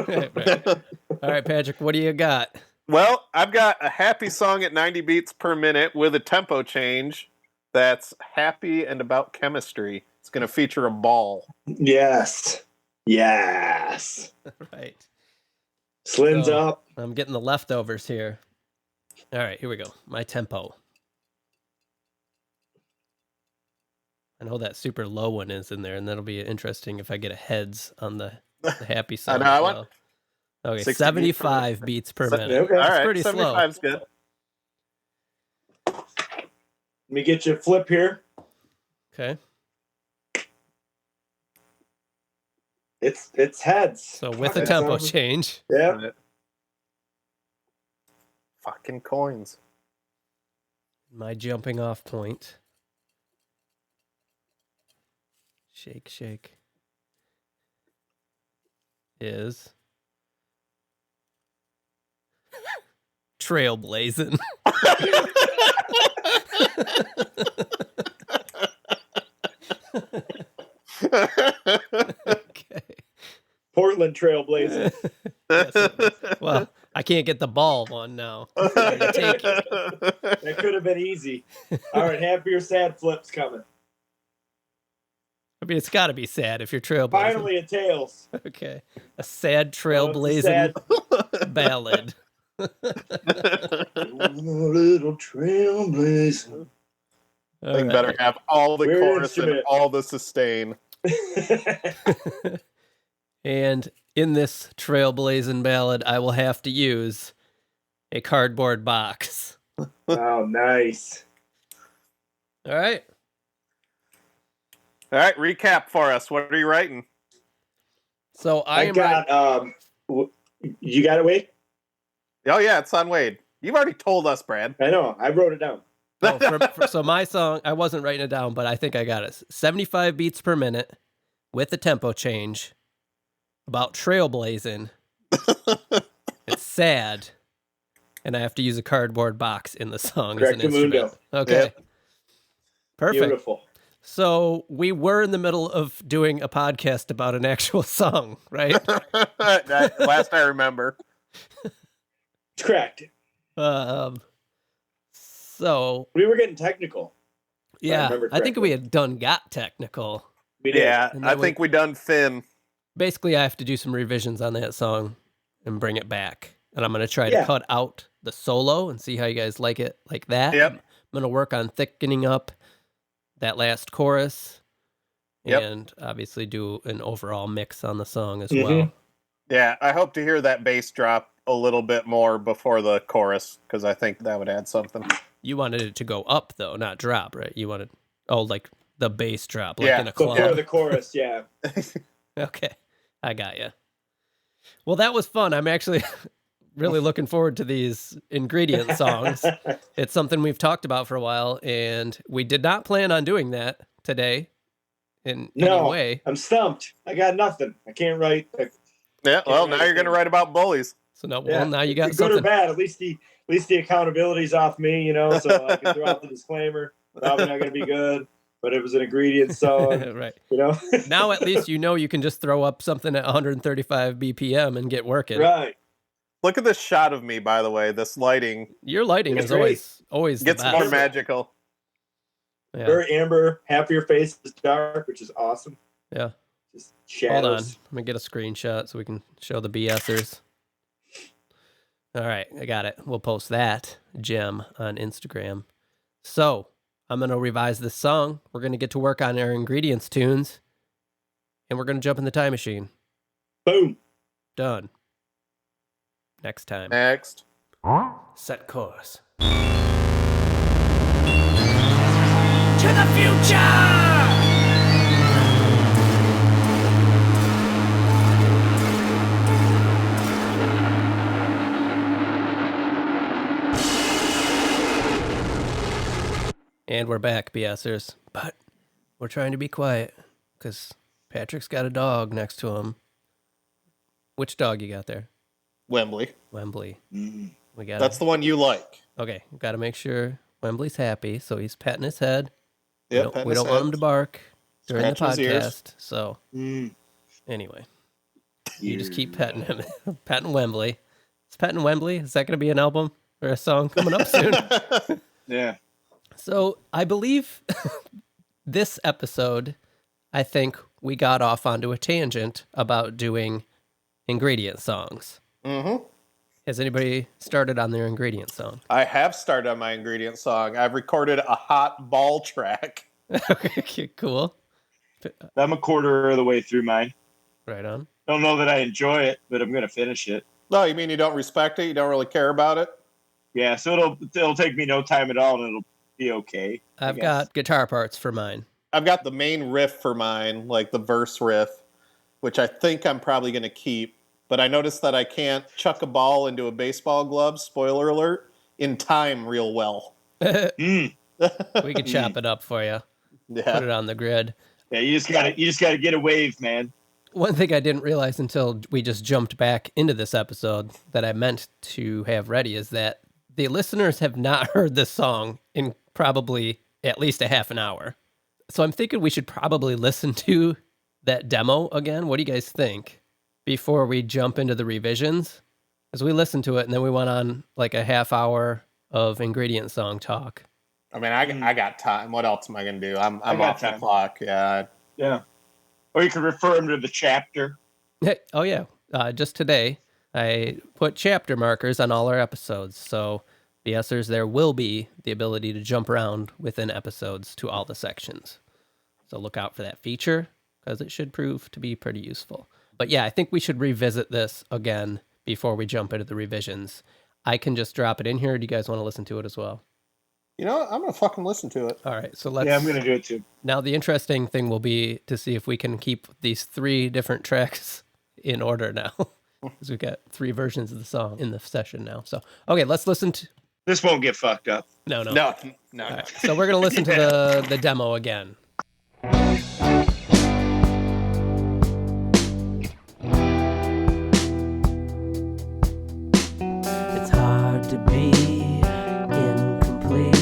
Right. All right, Patrick, what do you got? Well, I've got a happy song at 90 beats per minute with a tempo change that's happy and about chemistry. It's going to feature a ball. Yes. Yes. Right. Slin's So, up. I'm getting the leftovers here. All right, here we go. My tempo. I know that super low one is in there, and that'll be interesting if I get a heads on the happy song. I as want well. Okay, 60 75 beats per minute. Okay. All It's right, pretty slow. 75's good. Let me get you a flip here. Okay. It's heads. So with the tempo change. Yeah. Fucking coins. My jumping off point. Shake, shake. Is trailblazing. Okay. Portland Trailblazers. Yes, well, I can't get the ball one now. I'm gonna take it. That could have been easy. All right, happy or sad flips coming. I mean, it's got to be sad if you're trailblazing. Finally, a tails. Okay. A sad trailblazing sad ballad. little trailblazer. Thing better have all the Weird chorus and instrument. all the sustain. And in this trailblazing ballad, I will have to use a cardboard box. Oh, nice. All right. All right, recap for us. What are you writing? So I got, you got it, Wade? Oh, yeah, it's on Wade. You've already told us, Brad. I know. I wrote it down. So my song, I wasn't writing it down, but I think I got it. 75 beats per minute with a tempo change about trailblazing. It's sad. And I have to use a cardboard box in the song as an instrument. Correctamundo. Okay. Yep. Perfect. Beautiful. So we were in the middle of doing a podcast about an actual song, right? Last I remember. It's correct. So We were getting technical. yeah, remember I think correctly. we had done got technical. We did. Yeah, And I then think we done Finn. Basically, I have to do some revisions on that song and bring it back. And I'm going to try to Yeah. cut out the solo and see how you guys like it like that. Yep. I'm going to work on thickening up that last chorus Yep. and obviously do an overall mix on the song as Mhm. well. Yeah, I hope to hear that bass drop a little bit more before the chorus, because I think that would add something. You wanted it to go up, though, not drop, right? You wanted, like the bass drop, like Yeah, in a club. Before the chorus, yeah. Okay, I got you. Well, that was fun. I'm actually really looking forward to these ingredient songs. It's something we've talked about for a while, and we did not plan on doing that today in any No, way. I'm stumped. I got nothing. I can't write. Yeah, well, now you're going to write about bullies. So now, Yeah. well, now you got Good or something. bad, at least the accountability's off me, so I can throw out the disclaimer. Probably not going to be good, but it was an ingredient song, Right. Now at least you can just throw up something at 135 BPM and get working. Right. Look at this shot of me, by the way. This lighting Your lighting It's is great. always the gets best. more magical. Yeah. Very amber, happier face is dark, which is awesome. Yeah. Just Hold on. shadows. Let me get a screenshot so we can show the BSers. All right, I got it. We'll post that gem on Instagram. So I'm going to revise this song. We're going to get to work on our ingredients tunes, and we're going to jump in the time machine. Boom. Done. Next time. Next. Set course. To the future! And we're back, BSers. But we're trying to be quiet because Patrick's got a dog next to him. Which dog you got there? Wembley. Wembley. Mm. We got That's the one you like. Okay, got to make sure Wembley's happy, so he's petting his head. Yep, We don't want him to bark during the Scratching his ears. podcast. So Mm. anyway, you just keep petting him, petting Wembley. Is petting Wembley? Is that going to be an album or a song coming up soon? Yeah. So I believe this episode, I think we got off onto a tangent about doing ingredient songs. Mm-hmm. Has anybody started on their ingredient song? I have started on my ingredient song. I've recorded a hot ball track. Okay, cool. I'm a quarter of the way through mine. Right on. Don't know that I enjoy it, but I'm going to finish it. No, you mean you don't respect it? You don't really care about it? Yeah, so it'll take me no time at all, and it'll be okay. I've got guitar parts for mine. I've got the main riff for mine, like the verse riff, which I think I'm probably going to keep. But I noticed that I can't chuck a ball into a baseball glove, spoiler alert, in time real well. We could chop it up for you. Yeah. Put it on the grid. Yeah, you just gotta get a wave, man. One thing I didn't realize until we just jumped back into this episode that I meant to have ready is that the listeners have not heard this song in probably at least a half an hour. So I'm thinking we should probably listen to that demo again. What do you guys think? Before we jump into the revisions? As we listened to it and then we went on like a half hour of ingredient song talk. I mean, I got time. What else am I going to do? I'm off the time. clock. Yeah. Yeah. Or you could refer them to the chapter. Oh, yeah. Just today, I put chapter markers on all our episodes. So, BSers, there will be the ability to jump around within episodes to all the sections. So, look out for that feature because it should prove to be pretty useful. But yeah, I think we should revisit this again before we jump into the revisions. I can just drop it in here. Do you guys want to listen to it as well? You know what? I'm going to fucking listen to it. All right, so let's... Yeah, I'm going to do it too. Now, the interesting thing will be to see if we can keep these 3 different tracks in order now. Because we've got 3 versions of the song in the session now. So, okay, let's listen to... This won't get fucked up. No. No. All right, so we're going to listen to the demo again. It's hard to be incomplete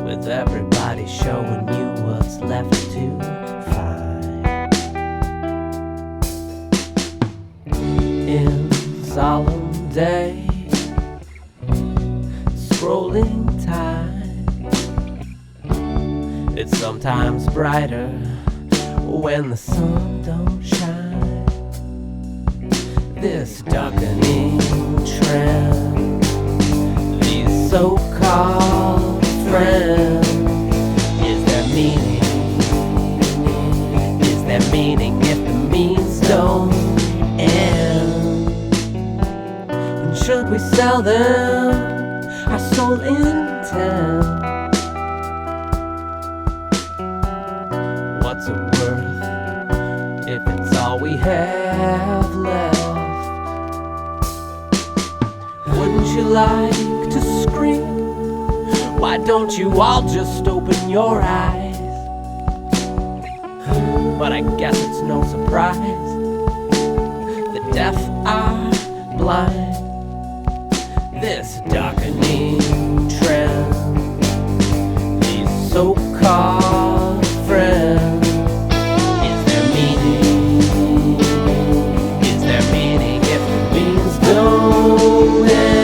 with everybody showing you what's left to find. In solemn day, scrolling time, it's sometimes brighter when the sun don't shine. This darkening trend, these so-called friends, is there meaning? Is there meaning if the means don't end? And should we sell them our sole intent? What's it worth if it's all we have left? Wouldn't you like to scream? Why don't you all just open your eyes? But I guess it's no surprise the deaf are blind. This darkening trend, these so-called friends, is there meaning? Is there meaning if the means don't end?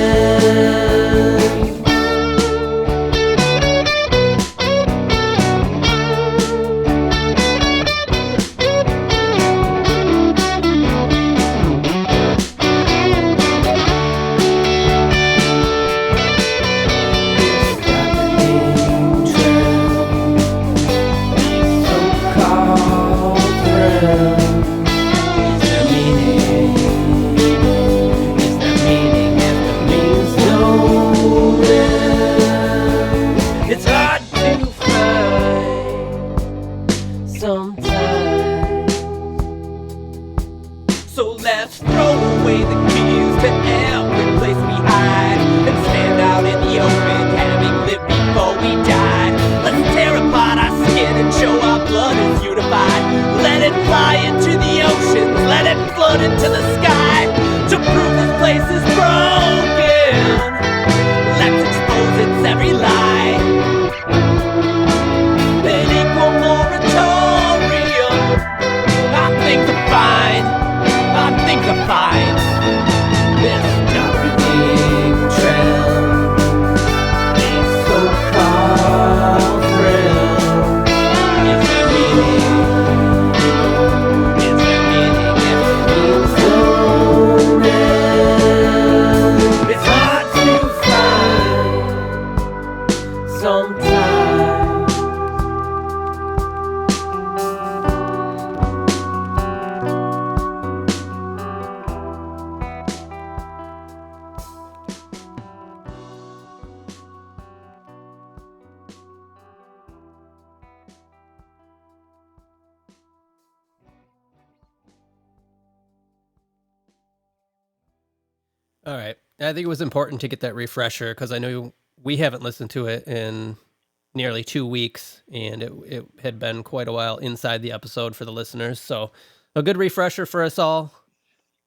It's hard to find sometimes. So let's throw away the keys to every place we hide and stand out in the open, having lived before we died. Let's tear apart our skin and show our blood is unified. Let it fly into the oceans, let it float into the sky to prove this place is broken. Let's expose its every lie. An equal moratorium. Our things are fine. Our things are fine. This darkening All right. I think it was important to get that refresher because I know we haven't listened to it in nearly 2 weeks, and it had been quite a while inside the episode for the listeners. So a good refresher for us all.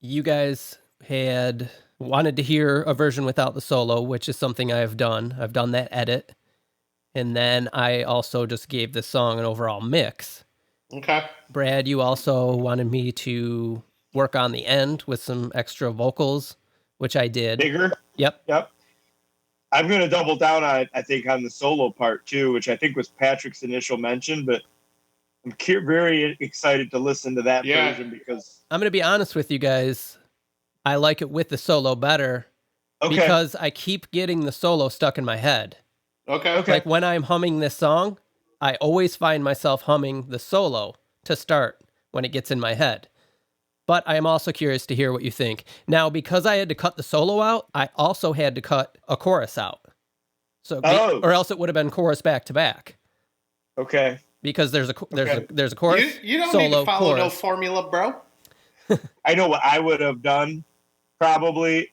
You guys had wanted to hear a version without the solo, which is something I've done. I've done that edit. And then I also just gave the song an overall mix. Okay. Brad, you also wanted me to work on the end with some extra vocals, which I did. Bigger? Yep. I'm going to double down on it, I think, on the solo part, too, which I think was Patrick's initial mention, but I'm very excited to listen to that version because... I'm going to be honest with you guys. I like it with the solo better because I keep getting the solo stuck in my head. Okay. Like when I'm humming this song, I always find myself humming the solo to start when it gets in my head. But I am also curious to hear what you think. Now, because I had to cut the solo out, I also had to cut a chorus out. So, or else it would have been chorus back to back. Okay. Because there's a chorus. You don't solo, need to follow chorus. no formula, bro. I know what I would have done, probably,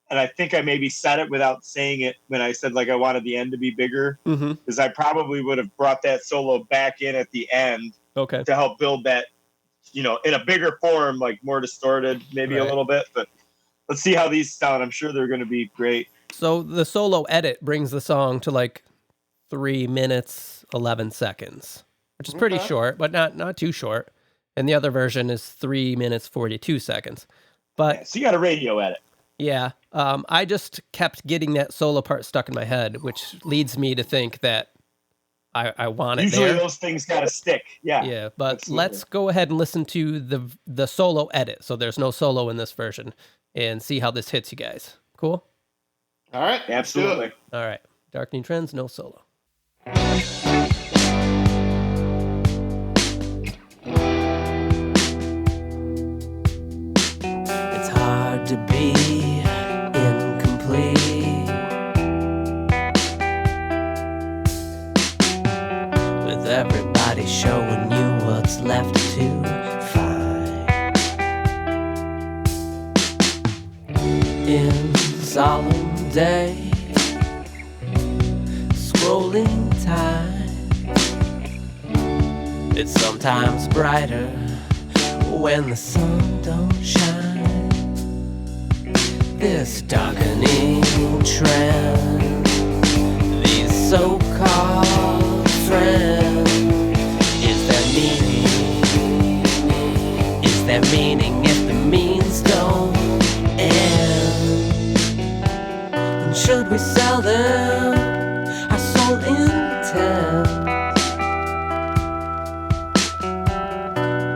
and I think I maybe said it without saying it when I said like I wanted the end to be bigger, because I probably would have brought that solo back in at the end, to help build that, in a bigger form, like more distorted, maybe a little bit. But let's see how these sound. I'm sure they're going to be great. So the solo edit brings the song to like 3 minutes 11 seconds, which is pretty short, but not too short. And the other version is 3 minutes 42 seconds. But so you got a radio edit. Yeah. I just kept getting that solo part stuck in my head, which leads me to think that I want it Usually there. those things got to stick. Yeah. Yeah, but let's go ahead and listen to the solo edit. So there's no solo in this version and see how this hits you guys. Cool? All right. Absolutely. All right. Darkening Trends, no solo. It's hard to be incomplete with everybody showing you what's left to find. In solemn day, scrolling time, it's sometimes brighter when the sun don't shine. This darkening trend, these so-called friends, is there meaning? Is there meaning if the means don't end? And should we sell them our soul intent?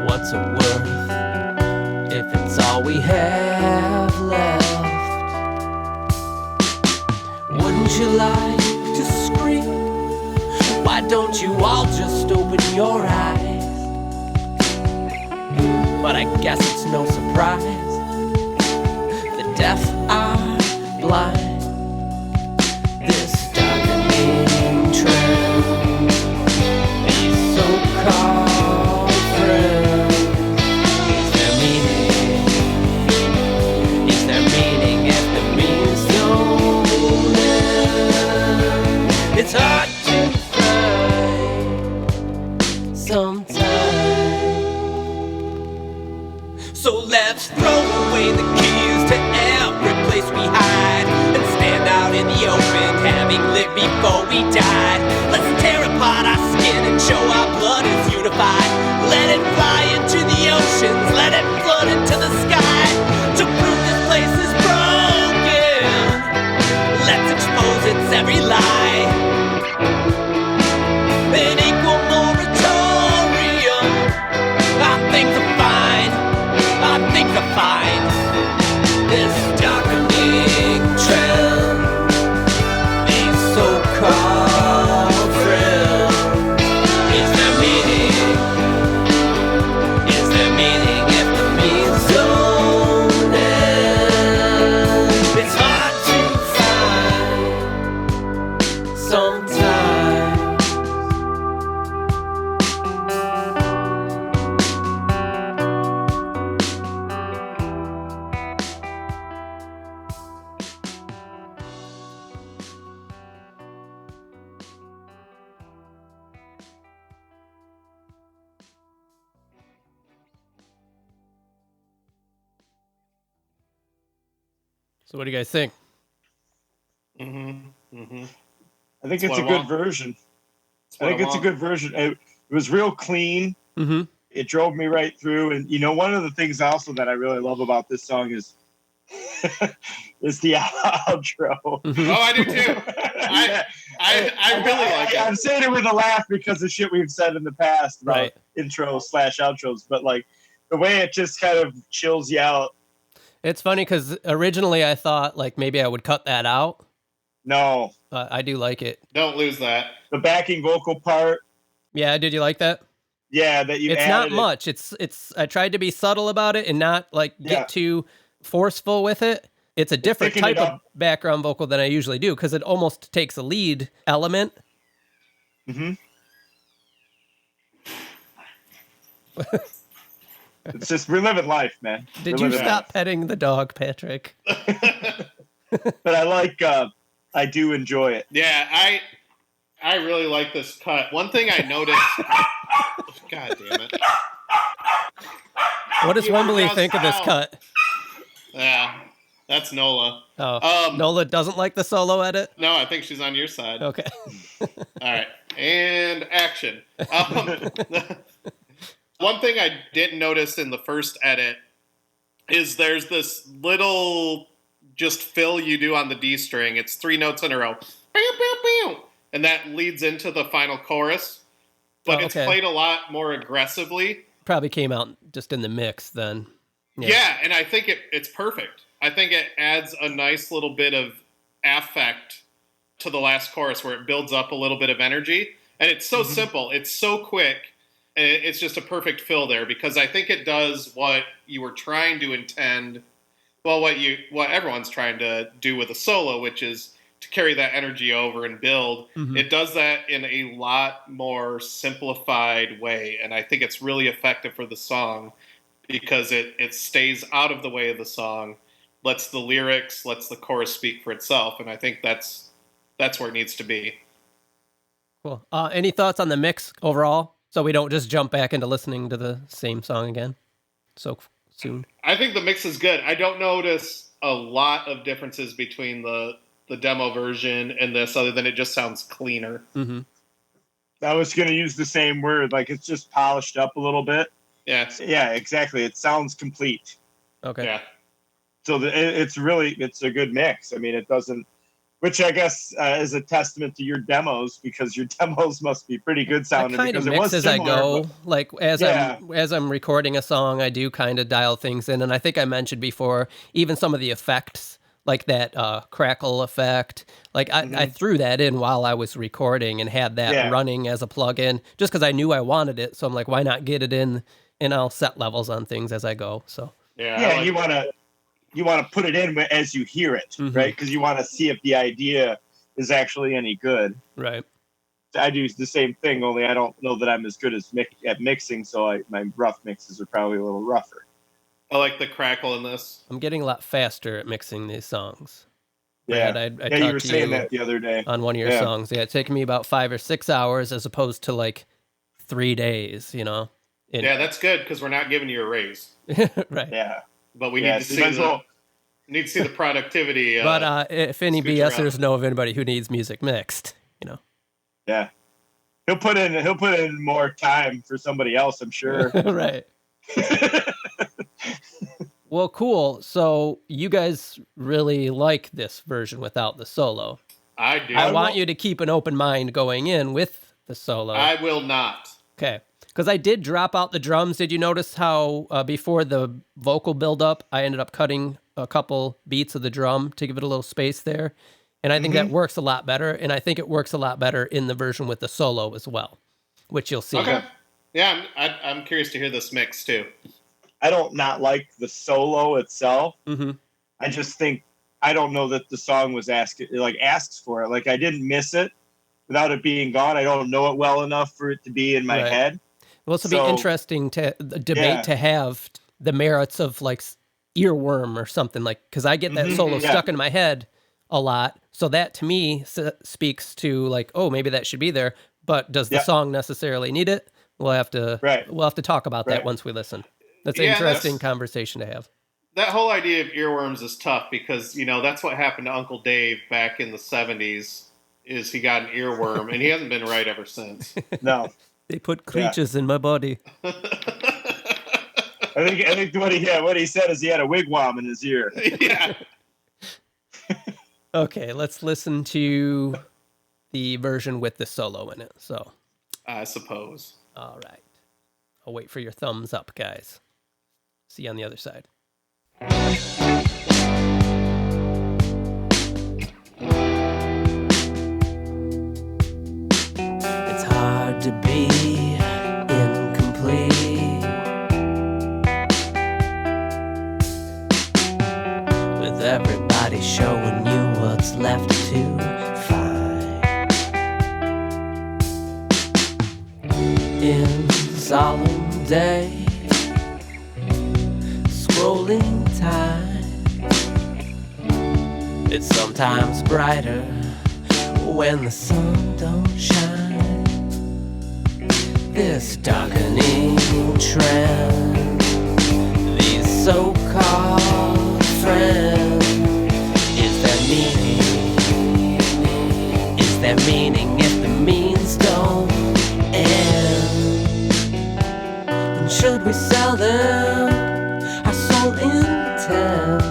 What's it worth if it's all we have left? Wouldn't you like to scream? Why don't you all just open your eyes? But I guess it's no surprise, the deaf are blind. This darkening trend, these so-called friends, is there meaning? Is there meaning if the means don't end? It's hard to find sometimes. So let's throw away the keys to every place we hide and stand out in the open, having lived before we died. Let's tear apart our skin and show our blood is unified. Let it fly into the oceans, let it flood into the sky to prove this place is broken. Let's expose its every lie. An equal moratorium. Our things are fine. Our things are fine. This darkening trend, these so-called friends, is there meaning? Is there meaning if the means don't end? It's hard to find sometimes. So what do you guys think? I think it's a good version. I think it's a good version. It was real clean. Mm-hmm. It drove me right through. And, one of the things also that I really love about this song is the outro. Mm-hmm. Oh, I do too. I really like it. I'm saying it with a laugh because of shit we've said in the past about intros/outros, but like the way it just kind of chills you out. It's funny because originally I thought like maybe I would cut that out. No. I do like it. Don't lose that. The backing vocal part. Yeah, did you like that? Yeah, that you. It's not much. It's. I tried to be subtle about it and not like get too forceful with it. It's a different type of background vocal than I usually do because it almost takes a lead element. Mm-hmm. It's just we're living life, man. Did you stop petting the dog, Patrick? But I do enjoy it. Yeah, I really like this cut. One thing I noticed. God damn it! What does Wembley think of this cut? Yeah, that's Nola. Oh, Nola doesn't like the solo edit? No, I think she's on your side. Okay. All right, and action. One thing I didn't notice in the first edit is there's this little just fill you do on the D string. It's 3 notes in a row. Pew, pew, pew. And that leads into the final chorus. But it's played a lot more aggressively. Probably came out just in the mix then. Yeah, and I think it's perfect. I think it adds a nice little bit of affect to the last chorus where it builds up a little bit of energy. And it's so simple. It's so quick. And it's just a perfect fill there because I think it does what you were trying to intend. Well, what everyone's trying to do with a solo, which is to carry that energy over and build. Mm-hmm. It does that in a lot more simplified way, and I think it's really effective for the song because it stays out of the way of the song, lets the lyrics, lets the chorus speak for itself, and I think that's where it needs to be. Cool. Any thoughts on the mix overall, so we don't just jump back into listening to the same song again so soon? I think the mix is good. I don't notice a lot of differences between the demo version and this, other than it just sounds cleaner. Mm-hmm. I was going to use the same word, like it's just polished up a little bit. Yeah, exactly. It sounds complete. Okay. Yeah. So it's a good mix. I mean, it doesn't, which I guess is a testament to your demos because your demos must be pretty good sounding. I kind of mix as I go. Like as I'm recording a song, I do kind of dial things in, and I think I mentioned before, even some of the effects. Like that crackle effect. Like I threw that in while I was recording and had that running as a plug-in just because I knew I wanted it. So I'm like, why not get it in and I'll set levels on things as I go. So you want to put it in as you hear it, right? Because you want to see if the idea is actually any good. Right. I do the same thing, only I don't know that I'm as good at mixing, so my rough mixes are probably a little rougher. I like the crackle in this. I'm getting a lot faster at mixing these songs. Yeah, I you were saying that the other day. On one of your songs. Yeah, it's taking me about 5 or 6 hours as opposed to like 3 days, Yeah, that's good because we're not giving you a raise. Right. Yeah. But we need to see the productivity. But if any BSers know of anybody who needs music mixed, Yeah. He'll put in more time for somebody else, I'm sure. Right. Well, cool. So you guys really like this version without the solo. I do. I want you to keep an open mind going in with the solo. I will not. Okay. Because I did drop out the drums. Did you notice how before the vocal build-up, I ended up cutting a couple beats of the drum to give it a little space there? And I think that works a lot better. And I think it works a lot better in the version with the solo as well, which you'll see. Okay. Yeah, I'm curious to hear this mix too. I don't not like the solo itself. Mm-hmm. I just think I don't know that the song was asks for it. Like I didn't miss it without it being gone. I don't know it well enough for it to be in my head. Well, this will be interesting to debate to have the merits of like earworm or something like because I get that solo stuck in my head a lot. So that to me speaks to like, oh, maybe that should be there. But does the song necessarily need it? We'll have to talk about that once we listen. That's an interesting conversation to have. That whole idea of earworms is tough because, that's what happened to Uncle Dave back in the 70s, is he got an earworm, and he hasn't been right ever since. No. They put creatures in my body. I think what he said is he had a wigwam in his ear. Yeah. Okay, let's listen to the version with the solo in it. So, I suppose. all right. I'll wait for your thumbs up, guys. See you on the other side. It's hard to be incomplete with everybody showing you what's left to find. In solemn day, scrolling time, it's sometimes brighter when the sun don't shine. This darkening trend, these so-called friends, is there meaning? Is there meaning if the means don't end? And should we sell them our soul intent?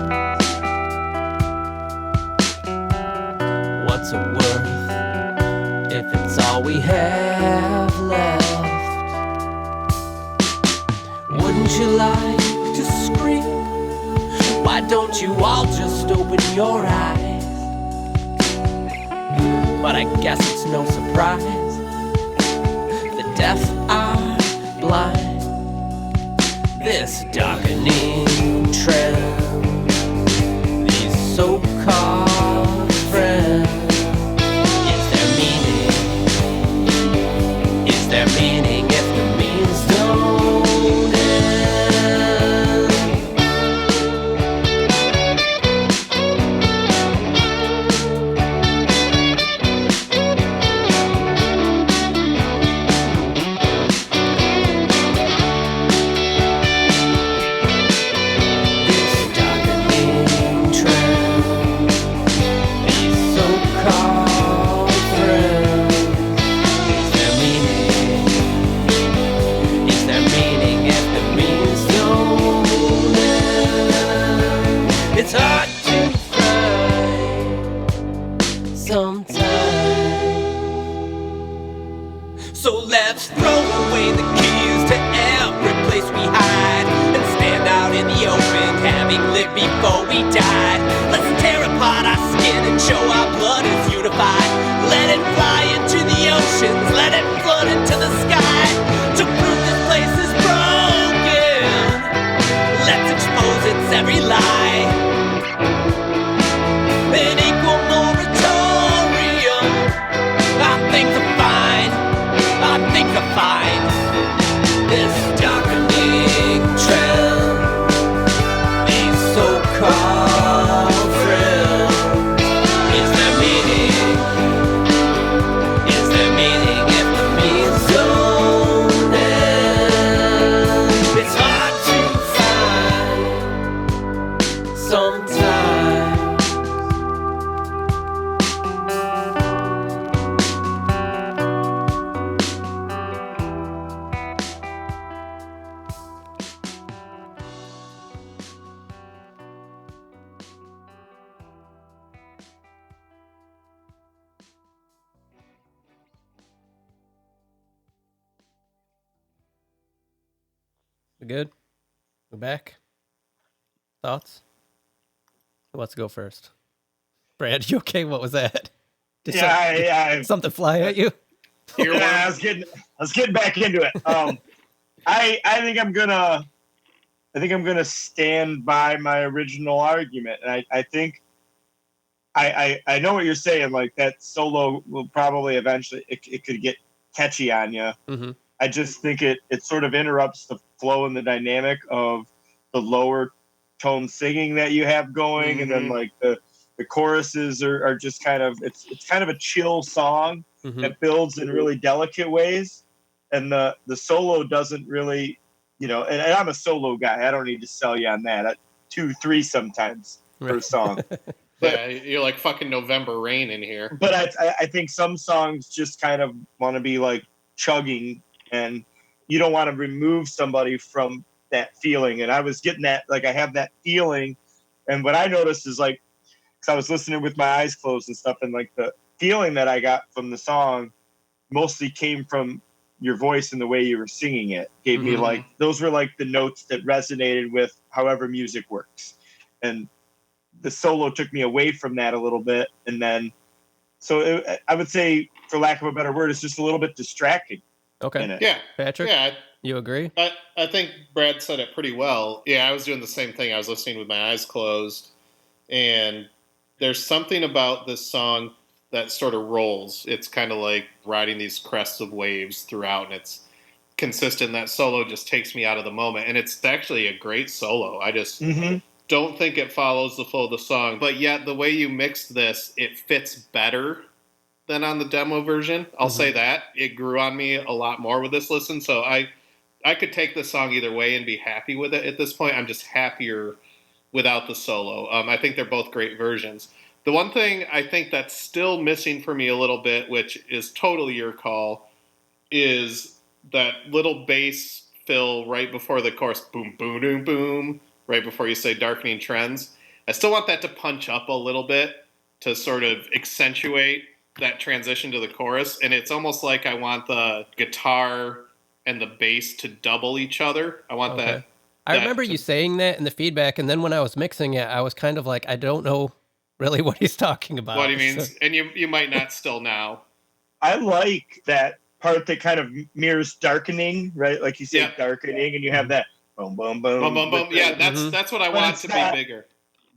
What's it worth if it's all we have left? Wouldn't you like to scream? Why don't you all just open your eyes? But I guess it's no surprise, the deaf are blind. This darkening trend, these so-called friends, is there meaning? Is there meaning if the means don't end? This darkening trend, these so-called friends, is there meaning? Is there meaning if the means don't end? It's hard to find sometimes. So let's throw away the keys to every place we hide and stand out in the open, having lived before we died. Let's tear apart our skin and show our blood is unified. Let it fly into the oceans, let it flood into the sky to prove this place is broken. Let's expose its every lie. An equal moratorium. Our things are fine. Our things are fine. This darkening trend, these so-called friends, is there meaning? Is there meaning if the means don't end? It's hard to find sometimes. We good? We're back? Thoughts? Who wants to go first? Brad, you okay? What was that? Did something fly at you? Yeah, I was getting back into it. I think I'm gonna stand by my original argument, and I think I know what you're saying. Like that solo will probably eventually it could get catchy on you. Mm-hmm. I just think it sort of interrupts the flow and the dynamic of the lower tone singing that you have going, and then like the choruses are just kind of it's kind of a chill song that builds in really delicate ways, and the solo doesn't really, and I'm a solo guy. I don't need to sell you on that. 2, 3 sometimes per song. Yeah, you're like fucking November Rain in here. But I think some songs just kind of want to be like chugging, and you don't want to remove somebody from that feeling. And I was getting that, like, I have that feeling. And what I noticed is, like, because I was listening with my eyes closed and stuff, and like the feeling that I got from the song mostly came from your voice and the way you were singing it. Gave me like, those were like the notes that resonated with however music works. And the solo took me away from that a little bit. And then, so I would say, for lack of a better word, it's just a little bit distracting. Okay. Yeah. Patrick? Yeah. You agree? I think Brad said it pretty well. Yeah, I was doing the same thing. I was listening with my eyes closed. And there's something about this song that sort of rolls. It's kind of like riding these crests of waves throughout, and it's consistent. That solo just takes me out of the moment. And it's actually a great solo. I just don't think it follows the flow of the song. But yet, the way you mixed this, it fits better than on the demo version. I'll say that. It grew on me a lot more with this listen. So I could take this song either way and be happy with it at this point. I'm just happier without the solo. I think they're both great versions. The one thing I think that's still missing for me a little bit, which is totally your call, is that little bass fill right before the chorus, boom, boom, boom, boom, right before you say Darkening Trends. I still want that to punch up a little bit to sort of accentuate that transition to the chorus. And it's almost like I want the guitar and the bass to double each other. I want that. I remember you saying that in the feedback, and then when I was mixing it, I was kind of like, I don't know really what he's talking about. What he means, and you might not still now. I like that part that kind of mirrors darkening, right? Like you say, darkening, and you have that boom, boom, boom, boom, boom, boom. Yeah, that's what I want to be bigger.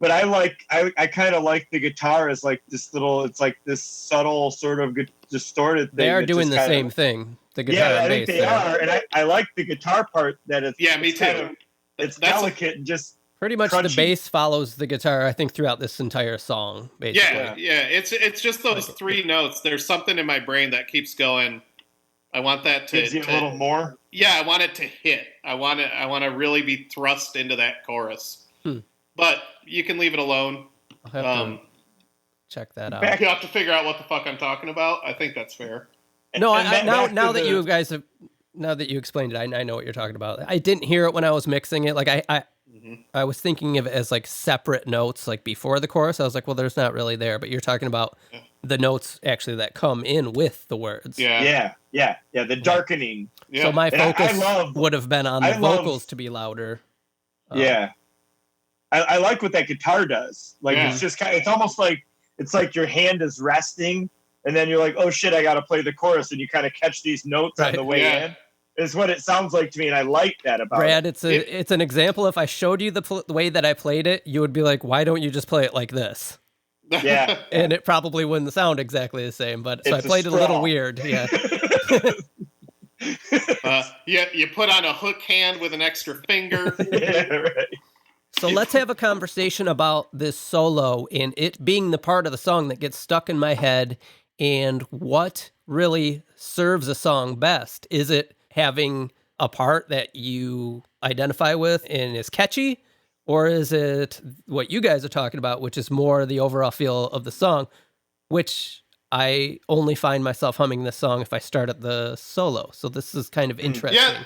But I kind of like the guitar as like this little, it's like this subtle sort of distorted thing. They are doing the same thing. The guitar and bass. I think they are, and I like the guitar part that it's. Yeah, me too. It's delicate and just pretty much crunchy. The bass follows the guitar, I think, throughout this entire song, basically. Yeah. It's just those three notes. There's something in my brain that keeps going. I want that to gives you a little more. Yeah, I want it to hit. I want to really be thrust into that chorus. But you can leave it alone. I'll have to check that out. You have to figure out what the fuck I'm talking about. I think that's fair. No, now that you guys have. Now that you explained it, I know what you're talking about. I didn't hear it when I was mixing it. Like I was thinking of it as like separate notes, like before the chorus. I was like, well, there's not really there, but you're talking about the notes actually that come in with the words. Yeah. The darkening. Yeah. So my focus would have been on the vocals to be louder. I like what that guitar does. Like it's just kind of, it's almost like it's like your hand is resting. And then you're like, oh shit, I got to play the chorus, and you kind of catch these notes on the way in. Is what it sounds like to me, and I like that about Brad, it. It's an example. If I showed you the way that I played it, you would be like, why don't you just play it like this? Yeah. And it probably wouldn't sound exactly the same, but so I played it a little weird. Yeah. You put on a hook hand with an extra finger. Yeah, right. So let's have a conversation about this solo and it being the part of the song that gets stuck in my head. And what really serves a song best? Is it having a part that you identify with and is catchy? Or is it what you guys are talking about, which is more the overall feel of the song, which I only find myself humming this song if I start at the solo. So this is kind of interesting. Yeah,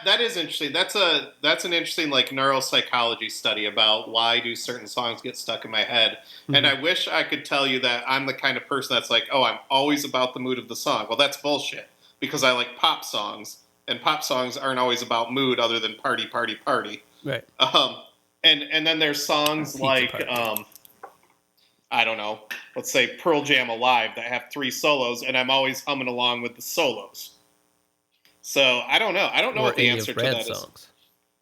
that is interesting. That's an interesting like neuropsychology study about why do certain songs get stuck in my head. Mm-hmm. And I wish I could tell you that I'm the kind of person that's like, oh, I'm always about the mood of the song. Well, that's bullshit because I like pop songs, and pop songs aren't always about mood other than party, party, party. Right. And then there's songs like I don't know, let's say Pearl Jam Alive that have 3 solos, and I'm always humming along with the solos. So I don't know. I don't know what the answer to that songs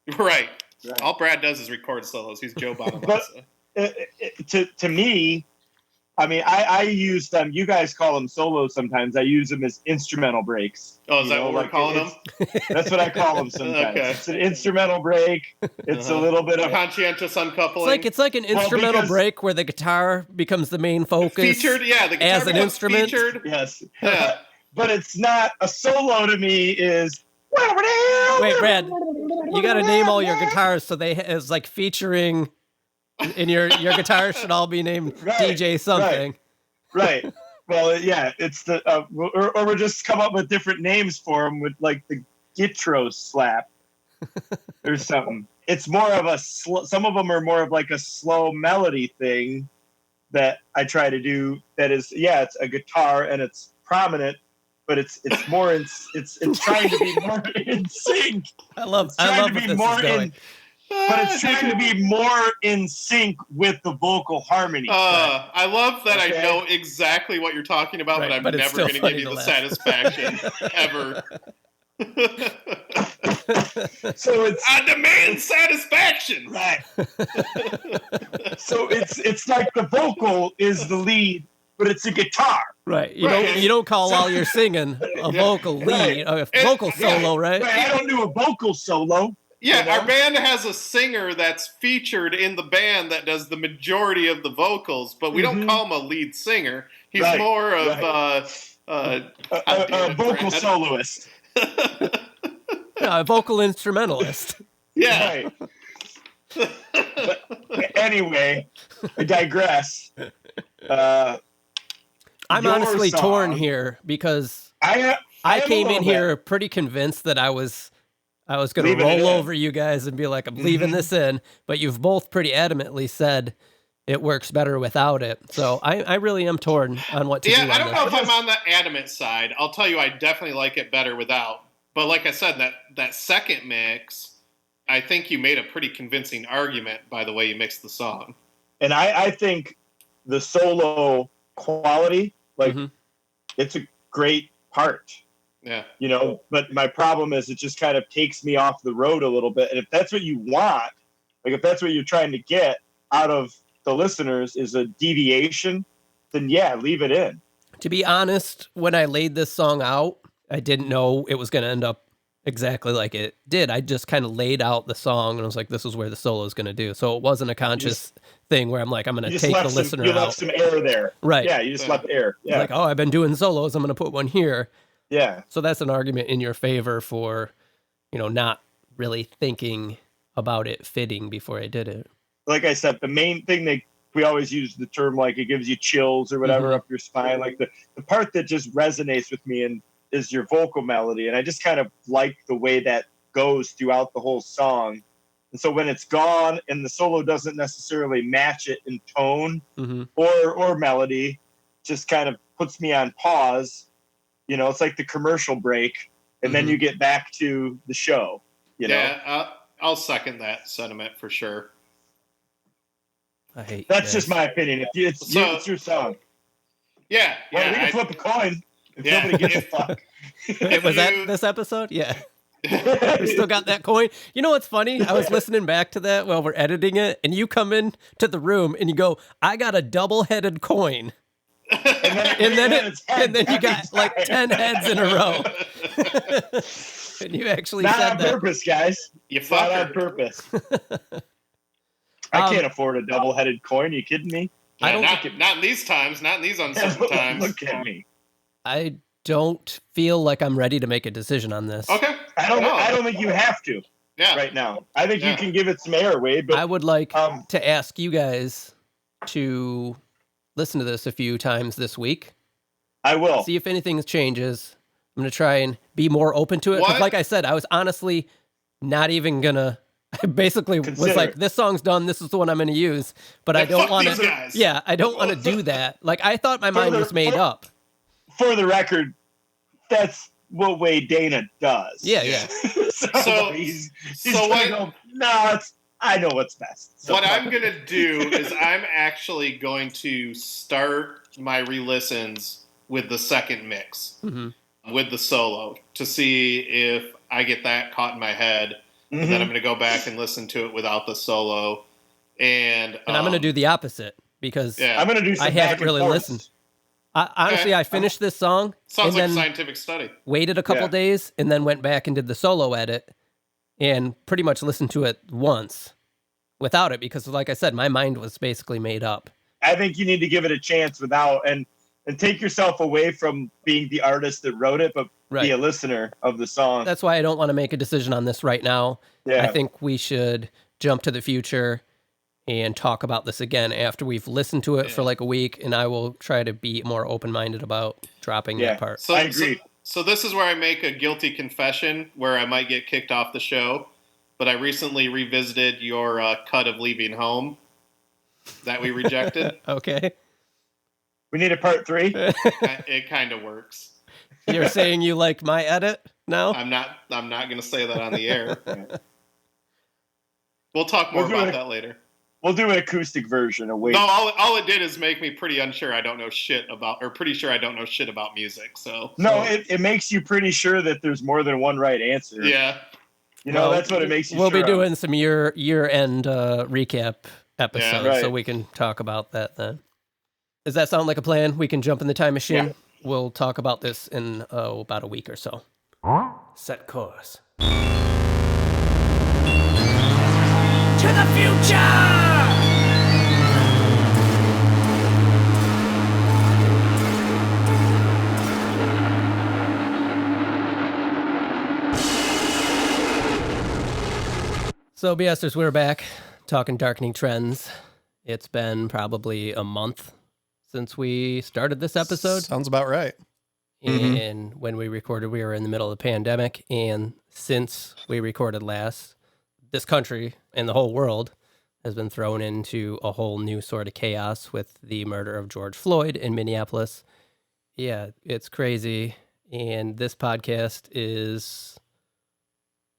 is. Right. All Brad does is record solos. He's Joe Bonamassa. To me, I mean, I use them. You guys call them solos sometimes. I use them as instrumental breaks. Oh, is that what we're calling them? That's what I call them sometimes. Okay. It's an instrumental break. It's a little bit of conscientious uncoupling. It's like an instrumental break where the guitar becomes the main focus. Featured, the guitar as an instrument. Featured. Yes. Yeah. But it's not a solo to me. Is wait, Brad, you got to name all your guitars so they is like featuring And your guitar should all be named Right, DJ something. Right. Well, yeah, it's the or we'll just come up with different names for them with like the Gitro slap or something. It's more of a some of them are more of like a slow melody thing that I try to do. That is, it's a guitar and it's prominent, but it's more in, it's trying to be more in sync. I love where this this is going. But it's trying to be more in sync with the vocal harmony. I love that Okay. I know exactly what you're talking about, Right, but I'm but it's never still going to funny give you to the laugh. satisfaction ever. So it's I demand satisfaction. right. So it's like the vocal is the lead, but it's a guitar. Right. You Right. don't call while you're singing a vocal lead, a vocal solo, right? I don't do a vocal solo. Yeah, You know? our band has a singer that's featured in the band that does the majority of the vocals, but we don't call him a lead singer. He's Right, more of a vocal soloist. Yeah, a vocal instrumentalist. Yeah. Right. But anyway, I digress. I'm Your honestly torn song. here because I I am a came in little here pretty convinced that I was going to Leaving it roll in. over you guys and be like, I'm leaving this in, but you've both pretty adamantly said it works better without it. So I really am torn on what to do. Yeah, I don't on know this. if I'm on the adamant side. I'll tell you, I definitely like it better without. But like I said, that second mix, I think you made a pretty convincing argument by the way you mixed the song. And I think the solo quality, like, it's a great part. Yeah. You know, but my problem is it just kind of takes me off the road a little bit. And if that's what you want, like if that's what you're trying to get out of the listeners is a deviation, then yeah, leave it in. To be honest, when I laid this song out, I didn't know it was going to end up exactly like it did. I just kind of laid out the song and I was like, this is where the solo is going to do. So it wasn't a conscious thing where I'm like, I'm going to take the listener You out. left some air there. Right. Yeah, you just left air. Yeah. Like, oh, I've been doing solos. I'm going to put one here. Yeah. So that's an argument in your favor for, not really thinking about it fitting before I did it. Like I said, the main thing we always use the term like it gives you chills or whatever up your spine. Like the part that just resonates with me and is your vocal melody. And I just kind of like the way that goes throughout the whole song. And so when it's gone and the solo doesn't necessarily match it in tone or melody, just kind of puts me on pause. It's like the commercial break, and then you get back to the show. Yeah, I'll second that sentiment for sure. I hate That's just my opinion. It's your song. Yeah, Well, we can flip a coin if Yeah. nobody gives a fuck. Was that this episode? Yeah. We still got that coin. You know what's funny? I was listening back to that while we're editing it, and you come in to the room and you go, I got a double-headed coin. And then you got like 10 heads in a row. And you actually Not said on that. purpose, guys. You Not on fucker. purpose. I can't afford a double-headed coin. Are you kidding me? Yeah, not in these times, not in these uncertain times. Look at me. I don't feel like I'm ready to make a decision on this. Okay. I don't think you have to right now. I think you can give it some airway, but I would like to ask you guys to listen to this a few times this week. I will. See if anything changes. I'm going to try and be more open to it. Because like I said, I was honestly not even going to... I basically was like, this song's done. This is the one I'm going to use. But I don't want to... Yeah, I don't want to do that. Like, I thought my mind was made up. For the record, that's what Wade Dana does. Yeah. so he's gonna go, no, I know what's best. So what I'm going to do is I'm actually going to start my re-listens with the second mix, with the solo, to see if I get that caught in my head. And then I'm going to go back and listen to it without the solo. And I'm going to do the opposite because I'm going to do some I haven't really listened. Honestly, I finished this song. Sounds and like then a scientific study. Waited a couple days and then went back and did the solo edit and pretty much listened to it once without it because, like I said, my mind was basically made up. I think you need to give it a chance without and take yourself away from being the artist that wrote it, but be a listener of the song. That's why I don't want to make a decision on this right now. Yeah. I think we should jump to the future and talk about this again after we've listened to it for like a week, and I will try to be more open-minded about dropping that part. So, I agree. So this is where I make a guilty confession where I might get kicked off the show, but I recently revisited your cut of Leaving Home that we rejected. Okay. We need a part 3. It kind of works. You're saying you like my edit now? I'm not going to say that on the air. We'll talk more about that later. We'll do an acoustic version. No, all it did is make me pretty unsure I don't know shit about, or pretty sure I don't know shit about music. It makes you pretty sure that there's more than one right answer. Yeah. That's what it makes you We'll sure be doing some year-end recap episodes, right. so we can talk about that then. Does that sound like a plan? We can jump in the time machine. Yeah. We'll talk about this in about a week or so. Set course. To the future! So, BSers, we're back talking Darkening Trends. It's been probably a month since we started this episode. Sounds about right. And when we recorded, we were in the middle of the pandemic. And since we recorded last, this country and the whole world has been thrown into a whole new sort of chaos with the murder of George Floyd in Minneapolis. Yeah, it's crazy. And this podcast is,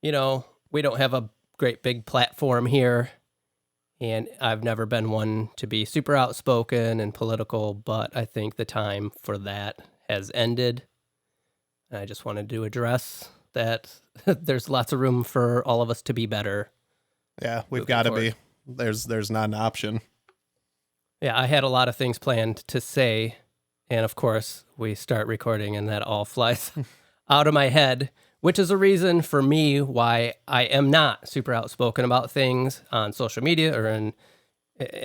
we don't have a great big platform here. And I've never been one to be super outspoken and political, but I think the time for that has ended. And I just wanted to address that there's lots of room for all of us to be better. Yeah, we've got to be. There's not an option. Yeah, I had a lot of things planned to say, and of course, we start recording and that all flies out of my head, which is a reason for me why I am not super outspoken about things on social media or in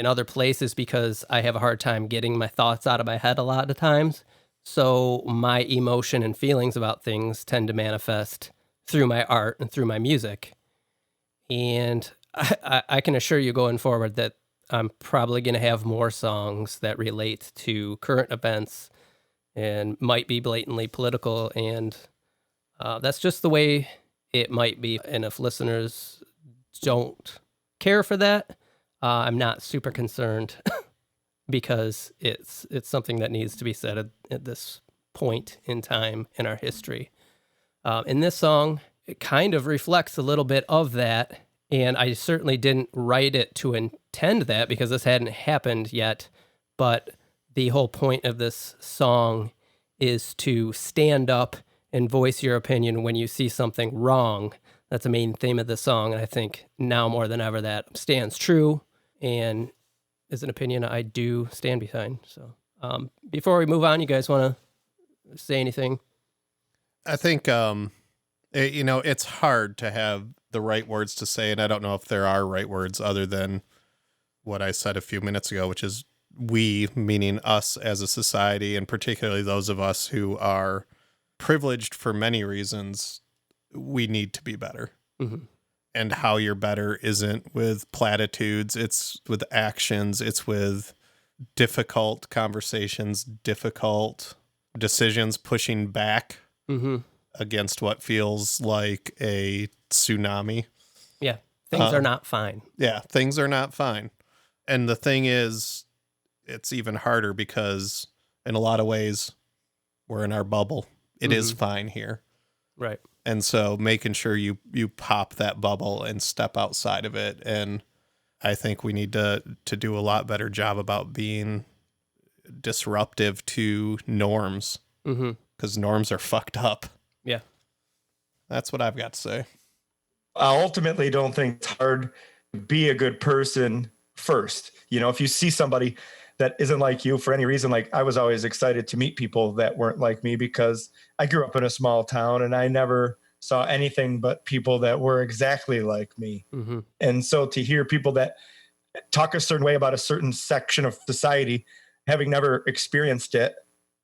other places, because I have a hard time getting my thoughts out of my head a lot of times. So my emotion and feelings about things tend to manifest through my art and through my music. And I can assure you going forward that I'm probably going to have more songs that relate to current events and might be blatantly political. And that's just the way it might be. And if listeners don't care for that, I'm not super concerned because it's something that needs to be said at this point in time in our history. In this song, it kind of reflects a little bit of that. And I certainly didn't write it to intend that because this hadn't happened yet. But the whole point of this song is to stand up and voice your opinion when you see something wrong. That's the main theme of the song. And I think now more than ever that stands true and is an opinion I do stand behind. So before we move on, you guys want to say anything? I think, it's hard to have the right words to say, and I don't know if there are right words other than what I said a few minutes ago, which is we, meaning us as a society, and particularly those of us who are privileged for many reasons, we need to be better. Mm-hmm. And how you're better isn't with platitudes, it's with actions, it's with difficult conversations, difficult decisions, pushing back against what feels like a tsunami. Yeah, things are not fine. Yeah, things are not fine. And the thing is, it's even harder because in a lot of ways, we're in our bubble. It is fine here. Right. And so making sure you pop that bubble and step outside of it. And I think we need to do a lot better job about being disruptive to norms, because norms are fucked up. Yeah. That's what I've got to say. I ultimately don't think it's hard to be a good person first. If you see somebody that isn't like you for any reason, like I was always excited to meet people that weren't like me because I grew up in a small town and I never saw anything but people that were exactly like me. And so to hear people that talk a certain way about a certain section of society, having never experienced it,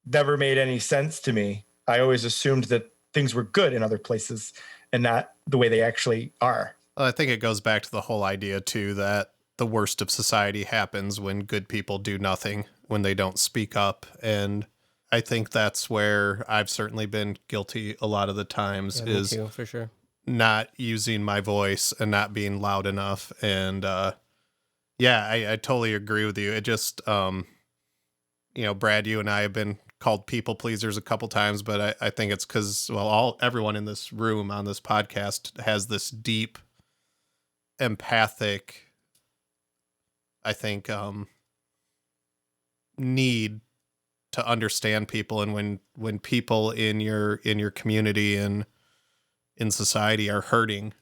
never made any sense to me. I always assumed that things were good in other places and not the way they actually are. Well, I think it goes back to the whole idea too, that the worst of society happens when good people do nothing, when they don't speak up. And I think that's where I've certainly been guilty a lot of the times, Yeah, me is too, for sure. not using my voice and not being loud enough. And yeah, I totally agree with you. It just, Brad, you and I have been called people pleasers a couple times, but I think it's because, well, everyone in this room on this podcast has this deep empathic, I think, need to understand people. And when people in your community and in society are hurting,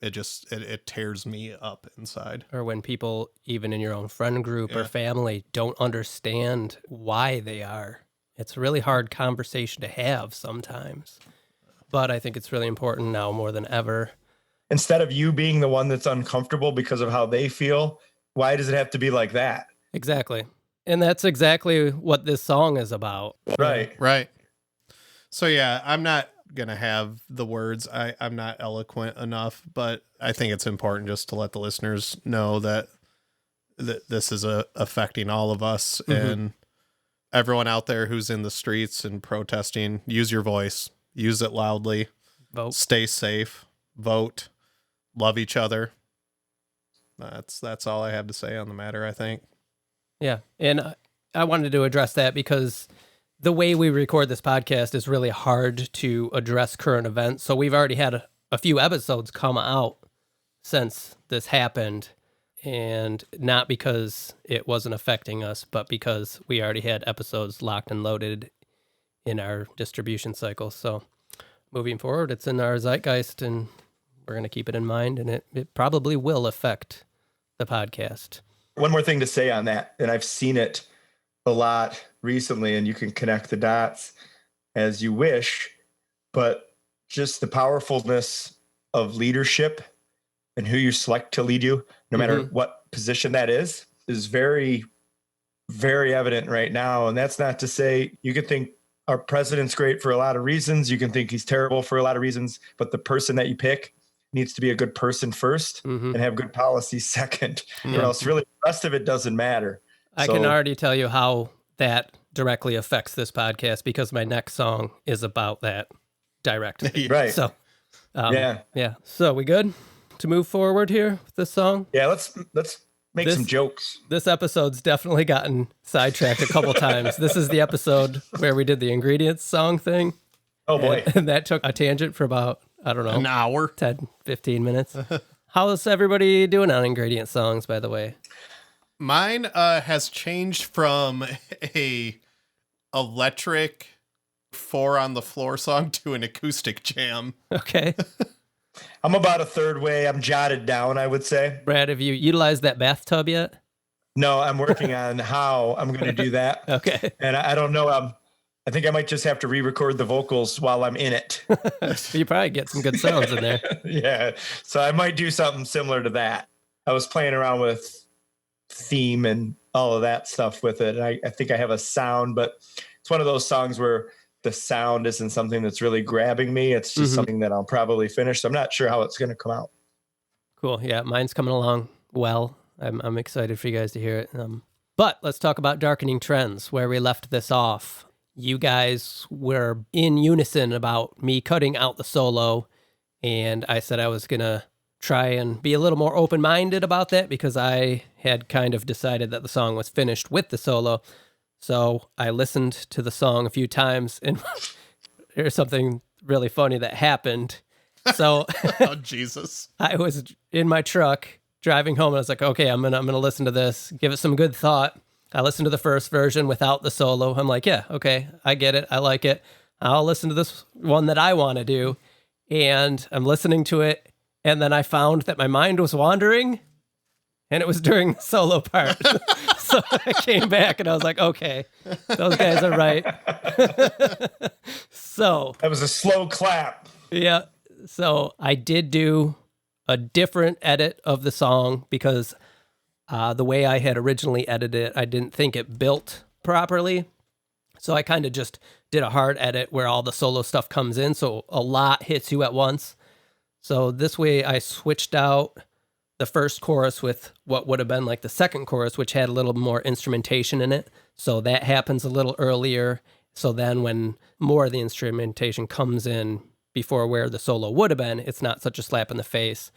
it tears me up inside. Or when people, even in your own friend group or family, don't understand why they are. It's a really hard conversation to have sometimes. But I think it's really important now more than ever. Instead of you being the one that's uncomfortable because of how they feel, why does it have to be like that? Exactly. And that's exactly what this song is about. Right. So yeah, I'm not going to have the words. I'm not eloquent enough, but I think it's important just to let the listeners know that this is affecting all of us. Mm-hmm. And everyone out there who's in the streets and protesting, use your voice, use it loudly, vote, stay safe, vote, love each other. That's all I have to say on the matter, I think. Yeah. And I wanted to address that because the way we record this podcast is really hard to address current events. So we've already had a few episodes come out since this happened, and not because it wasn't affecting us, but because we already had episodes locked and loaded in our distribution cycle. So moving forward, it's in our zeitgeist, and we're going to keep it in mind, and it probably will affect the podcast. One more thing to say on that, and I've seen it a lot recently, and you can connect the dots as you wish, but just the powerfulness of leadership and who you select to lead you, no matter what position that is very, very evident right now. And that's not to say, you could think our president's great for a lot of reasons. You can think he's terrible for a lot of reasons, but the person that you pick needs to be a good person first and have good policies second, or else really the rest of it doesn't matter. I can already tell you how that directly affects this podcast, because my next song is about that directly. Right. So, yeah. So we good to move forward here with this song? Yeah, let's make some jokes. This episode's definitely gotten sidetracked a couple times. This is the episode where we did the ingredients song thing. Oh boy. And that took a tangent for about, I don't know, an hour, 10, 15 minutes. How's everybody doing on ingredient songs, by the way? Mine has changed from a electric 4 on the floor song to an acoustic jam. Okay. I'm about a third way. I'm jotted down, I would say. Brad, have you utilized that bathtub yet? No, I'm working on how I'm going to do that. Okay. And I don't know. I think I might just have to re-record the vocals while I'm in it. You probably get some good sounds in there. Yeah. So I might do something similar to that. I was playing around with theme and all of that stuff with it. And I think I have a sound, but it's one of those songs where the sound isn't something that's really grabbing me. It's just something that I'll probably finish. So I'm not sure how it's going to come out. Cool. Yeah, mine's coming along well. I'm excited for you guys to hear it. But let's talk about Darkening Trends, where we left this off. You guys were in unison about me cutting out the solo, and I said I was going to try and be a little more open-minded about that, because I had kind of decided that the song was finished with the solo. So I listened to the song a few times, and there's something really funny that happened. So oh, Jesus. I was in my truck driving home, and I was like, okay, I'm gonna listen to this, give it some good thought. I listened to the first version without the solo. I'm like, yeah, okay, I get it. I like it. I'll listen to this one that I want to do. And I'm listening to it, and then I found that my mind was wandering, and it was during the solo part. So I came back, and I was like, okay, those guys are right. So that was a slow clap. Yeah. So I did do a different edit of the song, because the way I had originally edited it, I didn't think it built properly. So I kind of just did a hard edit where all the solo stuff comes in, so a lot hits you at once. So this way I switched out the first chorus with what would have been like the second chorus, which had a little more instrumentation in it. So that happens a little earlier. So then when more of the instrumentation comes in before where the solo would have been, it's not such a slap in the face.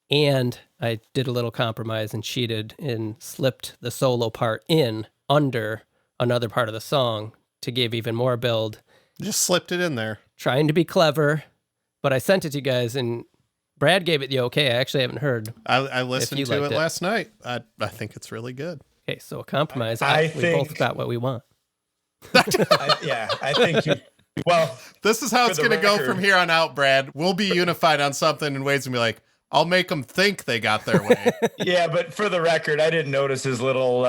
And I did a little compromise and cheated and slipped the solo part in under another part of the song to give even more build. Just slipped it in there. Trying to be clever, but I sent it to you guys and Brad gave it the okay. I actually haven't heard. I listened to it last night. I think it's really good. Okay, so a compromise. I we think, both got what we want. I think you. Well, this is how it's for the going to go record- from here on out, Brad. We'll be unified on something, and Wade's going to be like, I'll make them think they got their way. Yeah, but for the record, I didn't notice his little,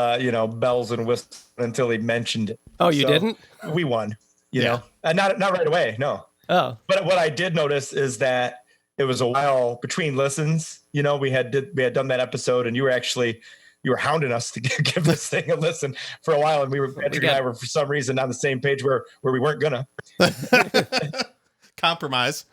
bells and whistles until he mentioned it. Oh, you So, didn't? We won. You Yeah. know, and not right away. No. Oh, But what I did notice is that it was a while between listens. You know, we had done that episode, and you were hounding us to give this thing a listen for a while, and Patrick and I were for some reason on the same page where we weren't gonna. Compromise.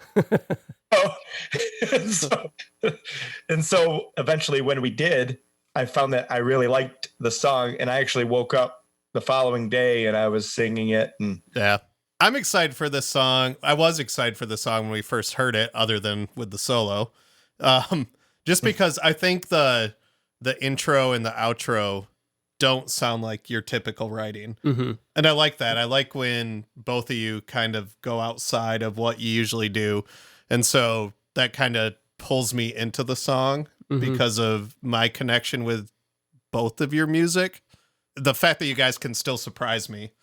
and so eventually, when we did, I found that I really liked the song, and I actually woke up the following day and I was singing it. And Yeah. I'm excited for this song. I was excited for the song when we first heard it, other than with the solo. Just because I think the intro and the outro don't sound like your typical writing. mm-hmm. And I like that. I like when both of you kind of go outside of what you usually do. And so that kind of pulls me into the song because of my connection with both of your music. The fact that you guys can still surprise me,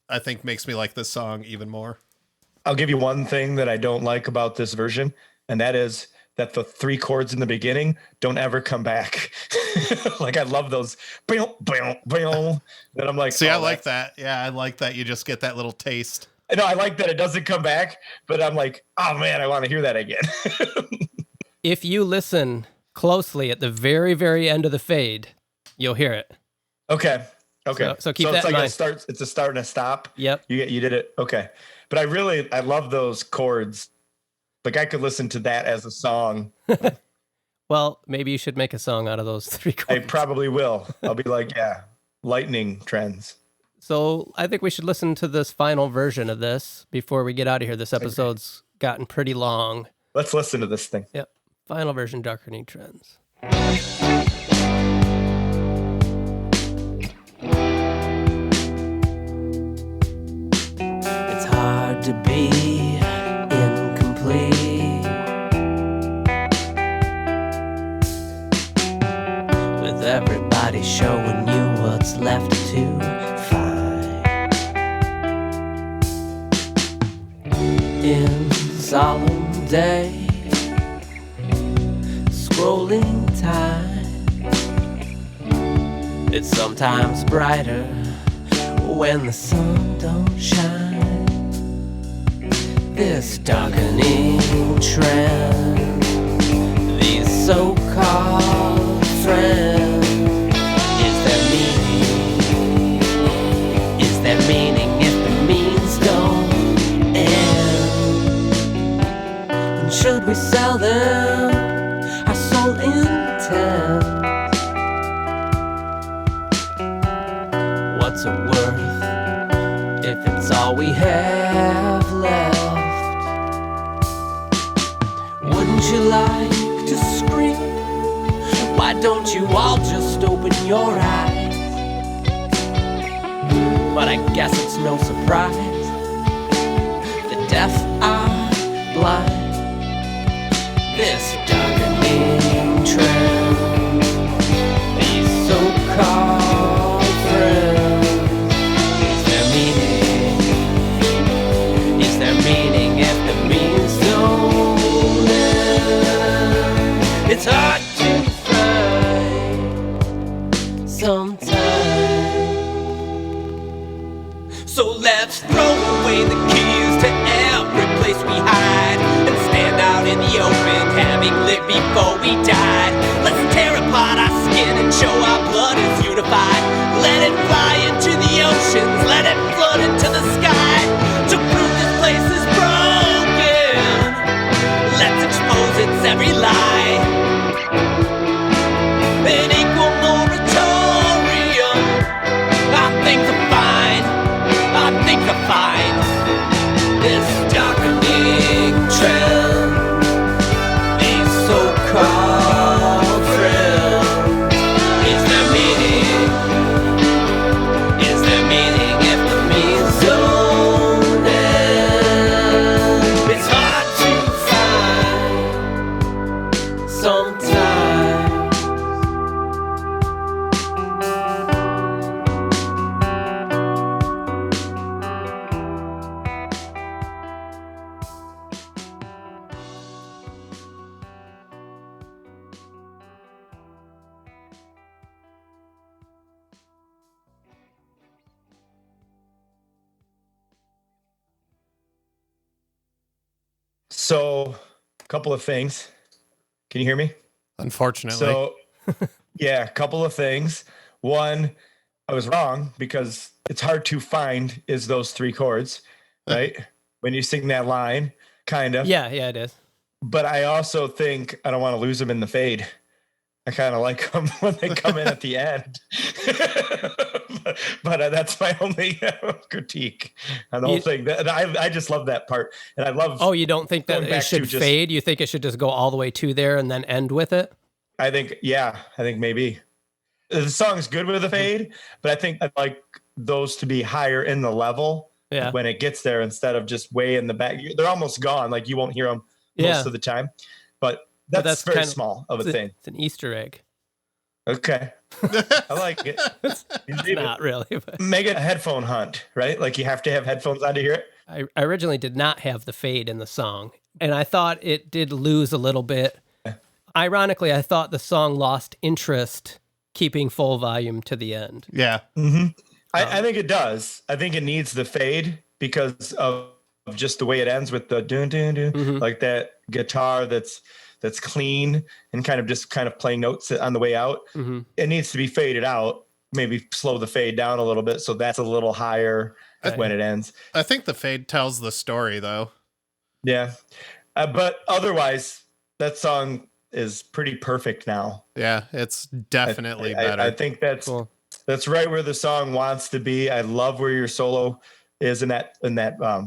I think makes me like this song even more. I'll give you one thing that I don't like about this version, and that is that the 3 chords in the beginning don't ever come back. Like, I love those. Then I'm like, See, I like that. Yeah, I like that. You just get that little taste. No, I like that it doesn't come back, but I'm like, oh man, I want to hear that again. If you listen closely at the very, very end of the fade, you'll hear it. Okay. So keep it's that in like mind. it's a start and a stop. Yep. You did it. Okay. But I love those chords. Like, I could listen to that as a song. Well, maybe you should make a song out of those 3 I chords. probably will. I'll be like, yeah, lightning trends. So I think we should listen to this final version of this before we get out of here. This episode's gotten pretty long. Let's listen to this thing. Yep. Final version, Darkening Trends. It's hard to be incomplete with everybody showing you what's left to find. In solemn day, scrolling time, it's sometimes brighter when the sun don't shine. This darkening trend, these so-called friends, is there meaning? Is there meaning if the means don't end? And should we sell them our soul intent? What's it worth if it's all we have left? Wouldn't you like to scream? Why don't you all just open your eyes? But I guess it's no surprise, the deaf are blind. This darkening trend, these so-called friends, is there meaning? Is there meaning if the means don't end? It's hard to find sometimes. So let's throw away the keys to every place we hide and stand out in the open, having lived before we died. Let's tear apart our skin and show our blood is unified. Let it fly into the oceans, let it float into the sky to prove this place is broken. Let's expose its every lie. So, a couple of things. Can you hear me? Unfortunately. So, yeah, a couple of things. One, I was wrong because it's hard to find is those 3 chords, right? When you sing that line, kind of. Yeah, it is. But I also think I don't want to lose them in the fade. I kind of like them when they come in at the end. but that's my only critique on the whole thing. I just love that part. And I love... Oh, you don't think that it should fade? You think it should just go all the way to there and then end with it? I think maybe. The song's good with a fade, but I think I'd like those to be higher in the level when it gets there instead of just way in the back. They're almost gone. Like you won't hear them most of the time. But that's very kind of small of a thing. It's an Easter egg. Okay. I like it. It's not really. But. Make it a headphone hunt, right? Like you have to have headphones on to hear it. I originally did not have the fade in the song, and I thought it did lose a little bit. Ironically, I thought the song lost interest keeping full volume to the end. Yeah. Mm-hmm. I think it does. I think it needs the fade because of just the way it ends with the dun dun dun, like that guitar that's clean and kind of playing notes on the way out. Mm-hmm. It needs to be faded out. Maybe slow the fade down a little bit so that's a little higher when it ends. I think the fade tells the story, though. Yeah, but otherwise, that song is pretty perfect now. Yeah, it's definitely better. I think that's cool. That's right where the song wants to be. I love where your solo is in that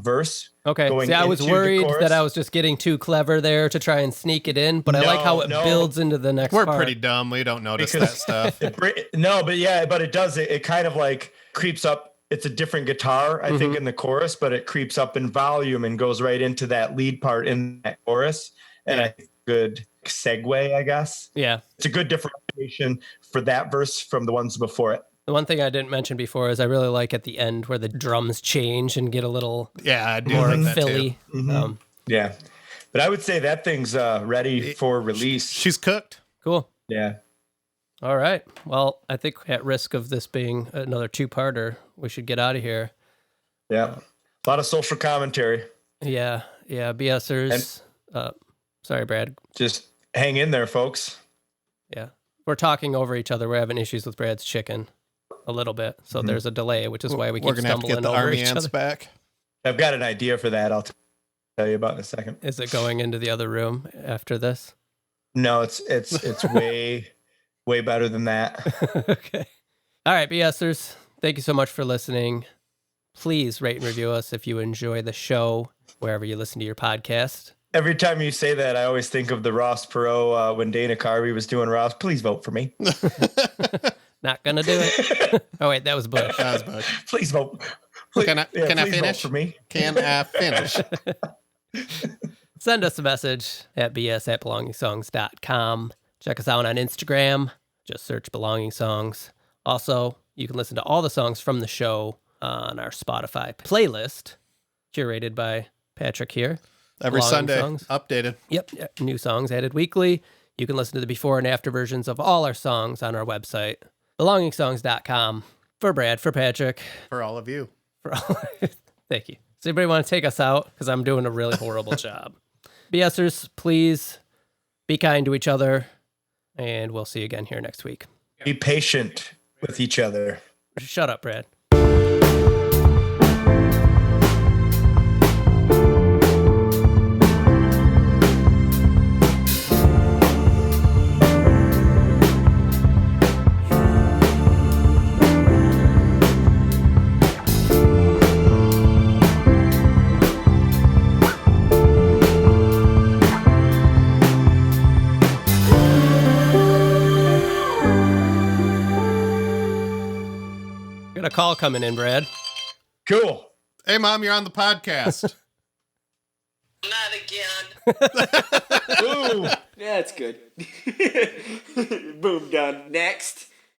verse. Okay. See, I was worried that I was just getting too clever there to try and sneak it in, but I like how it builds into the next part. We're pretty dumb. We don't notice that stuff. But it does. It kind of like creeps up. It's a different guitar, I think, in the chorus, but it creeps up in volume and goes right into that lead part in that chorus. And I think good segue, I guess. Yeah. It's a good differentiation for that verse from the ones before it. The one thing I didn't mention before is I really like at the end where the drums change and get a little I do more like that Philly. Too. Yeah. But I would say that thing's ready for release. She's cooked. Cool. Yeah. All right. Well, I think at risk of this being another 2-parter, we should get out of here. Yeah. A lot of social commentary. Yeah. BSers. Sorry, Brad. Just hang in there, folks. Yeah. We're talking over each other. We're having issues with Brad's chicken a little bit. So there's a delay, which is why we keep stumbling over each other. Back. I've got an idea for that. I'll tell you about in a second. Is it going into the other room after this? No, it's way, way better than that. Okay. All right, BSers. Thank you so much for listening. Please rate and review us if you enjoy the show, wherever you listen to your podcast. Every time you say that, I always think of the Ross Perot when Dana Carvey was doing Ross. Please vote for me. Not gonna do it. Oh wait, that was Bush. Please vote. Please, can I finish? Vote for me? Can I finish? Send us a message at bs@belongingsongs.com. Check us out on Instagram. Just search Belonging Songs. Also, you can listen to all the songs from the show on our Spotify playlist, curated by Patrick here. Every Sunday, songs. Updated. Yep, new songs added weekly. You can listen to the before and after versions of all our songs on our website, belongingsongs.com. For Brad, for Patrick. For all of you. Thank you. Does anybody want to take us out? Because I'm doing a really horrible job. BSers, please be kind to each other, and we'll see you again here next week. Be patient with each other. Shut up, Brad. Got a call coming in, Brad. Cool. Hey, Mom, you're on the podcast. Not again. Ooh. That's good. Boom, done. Next.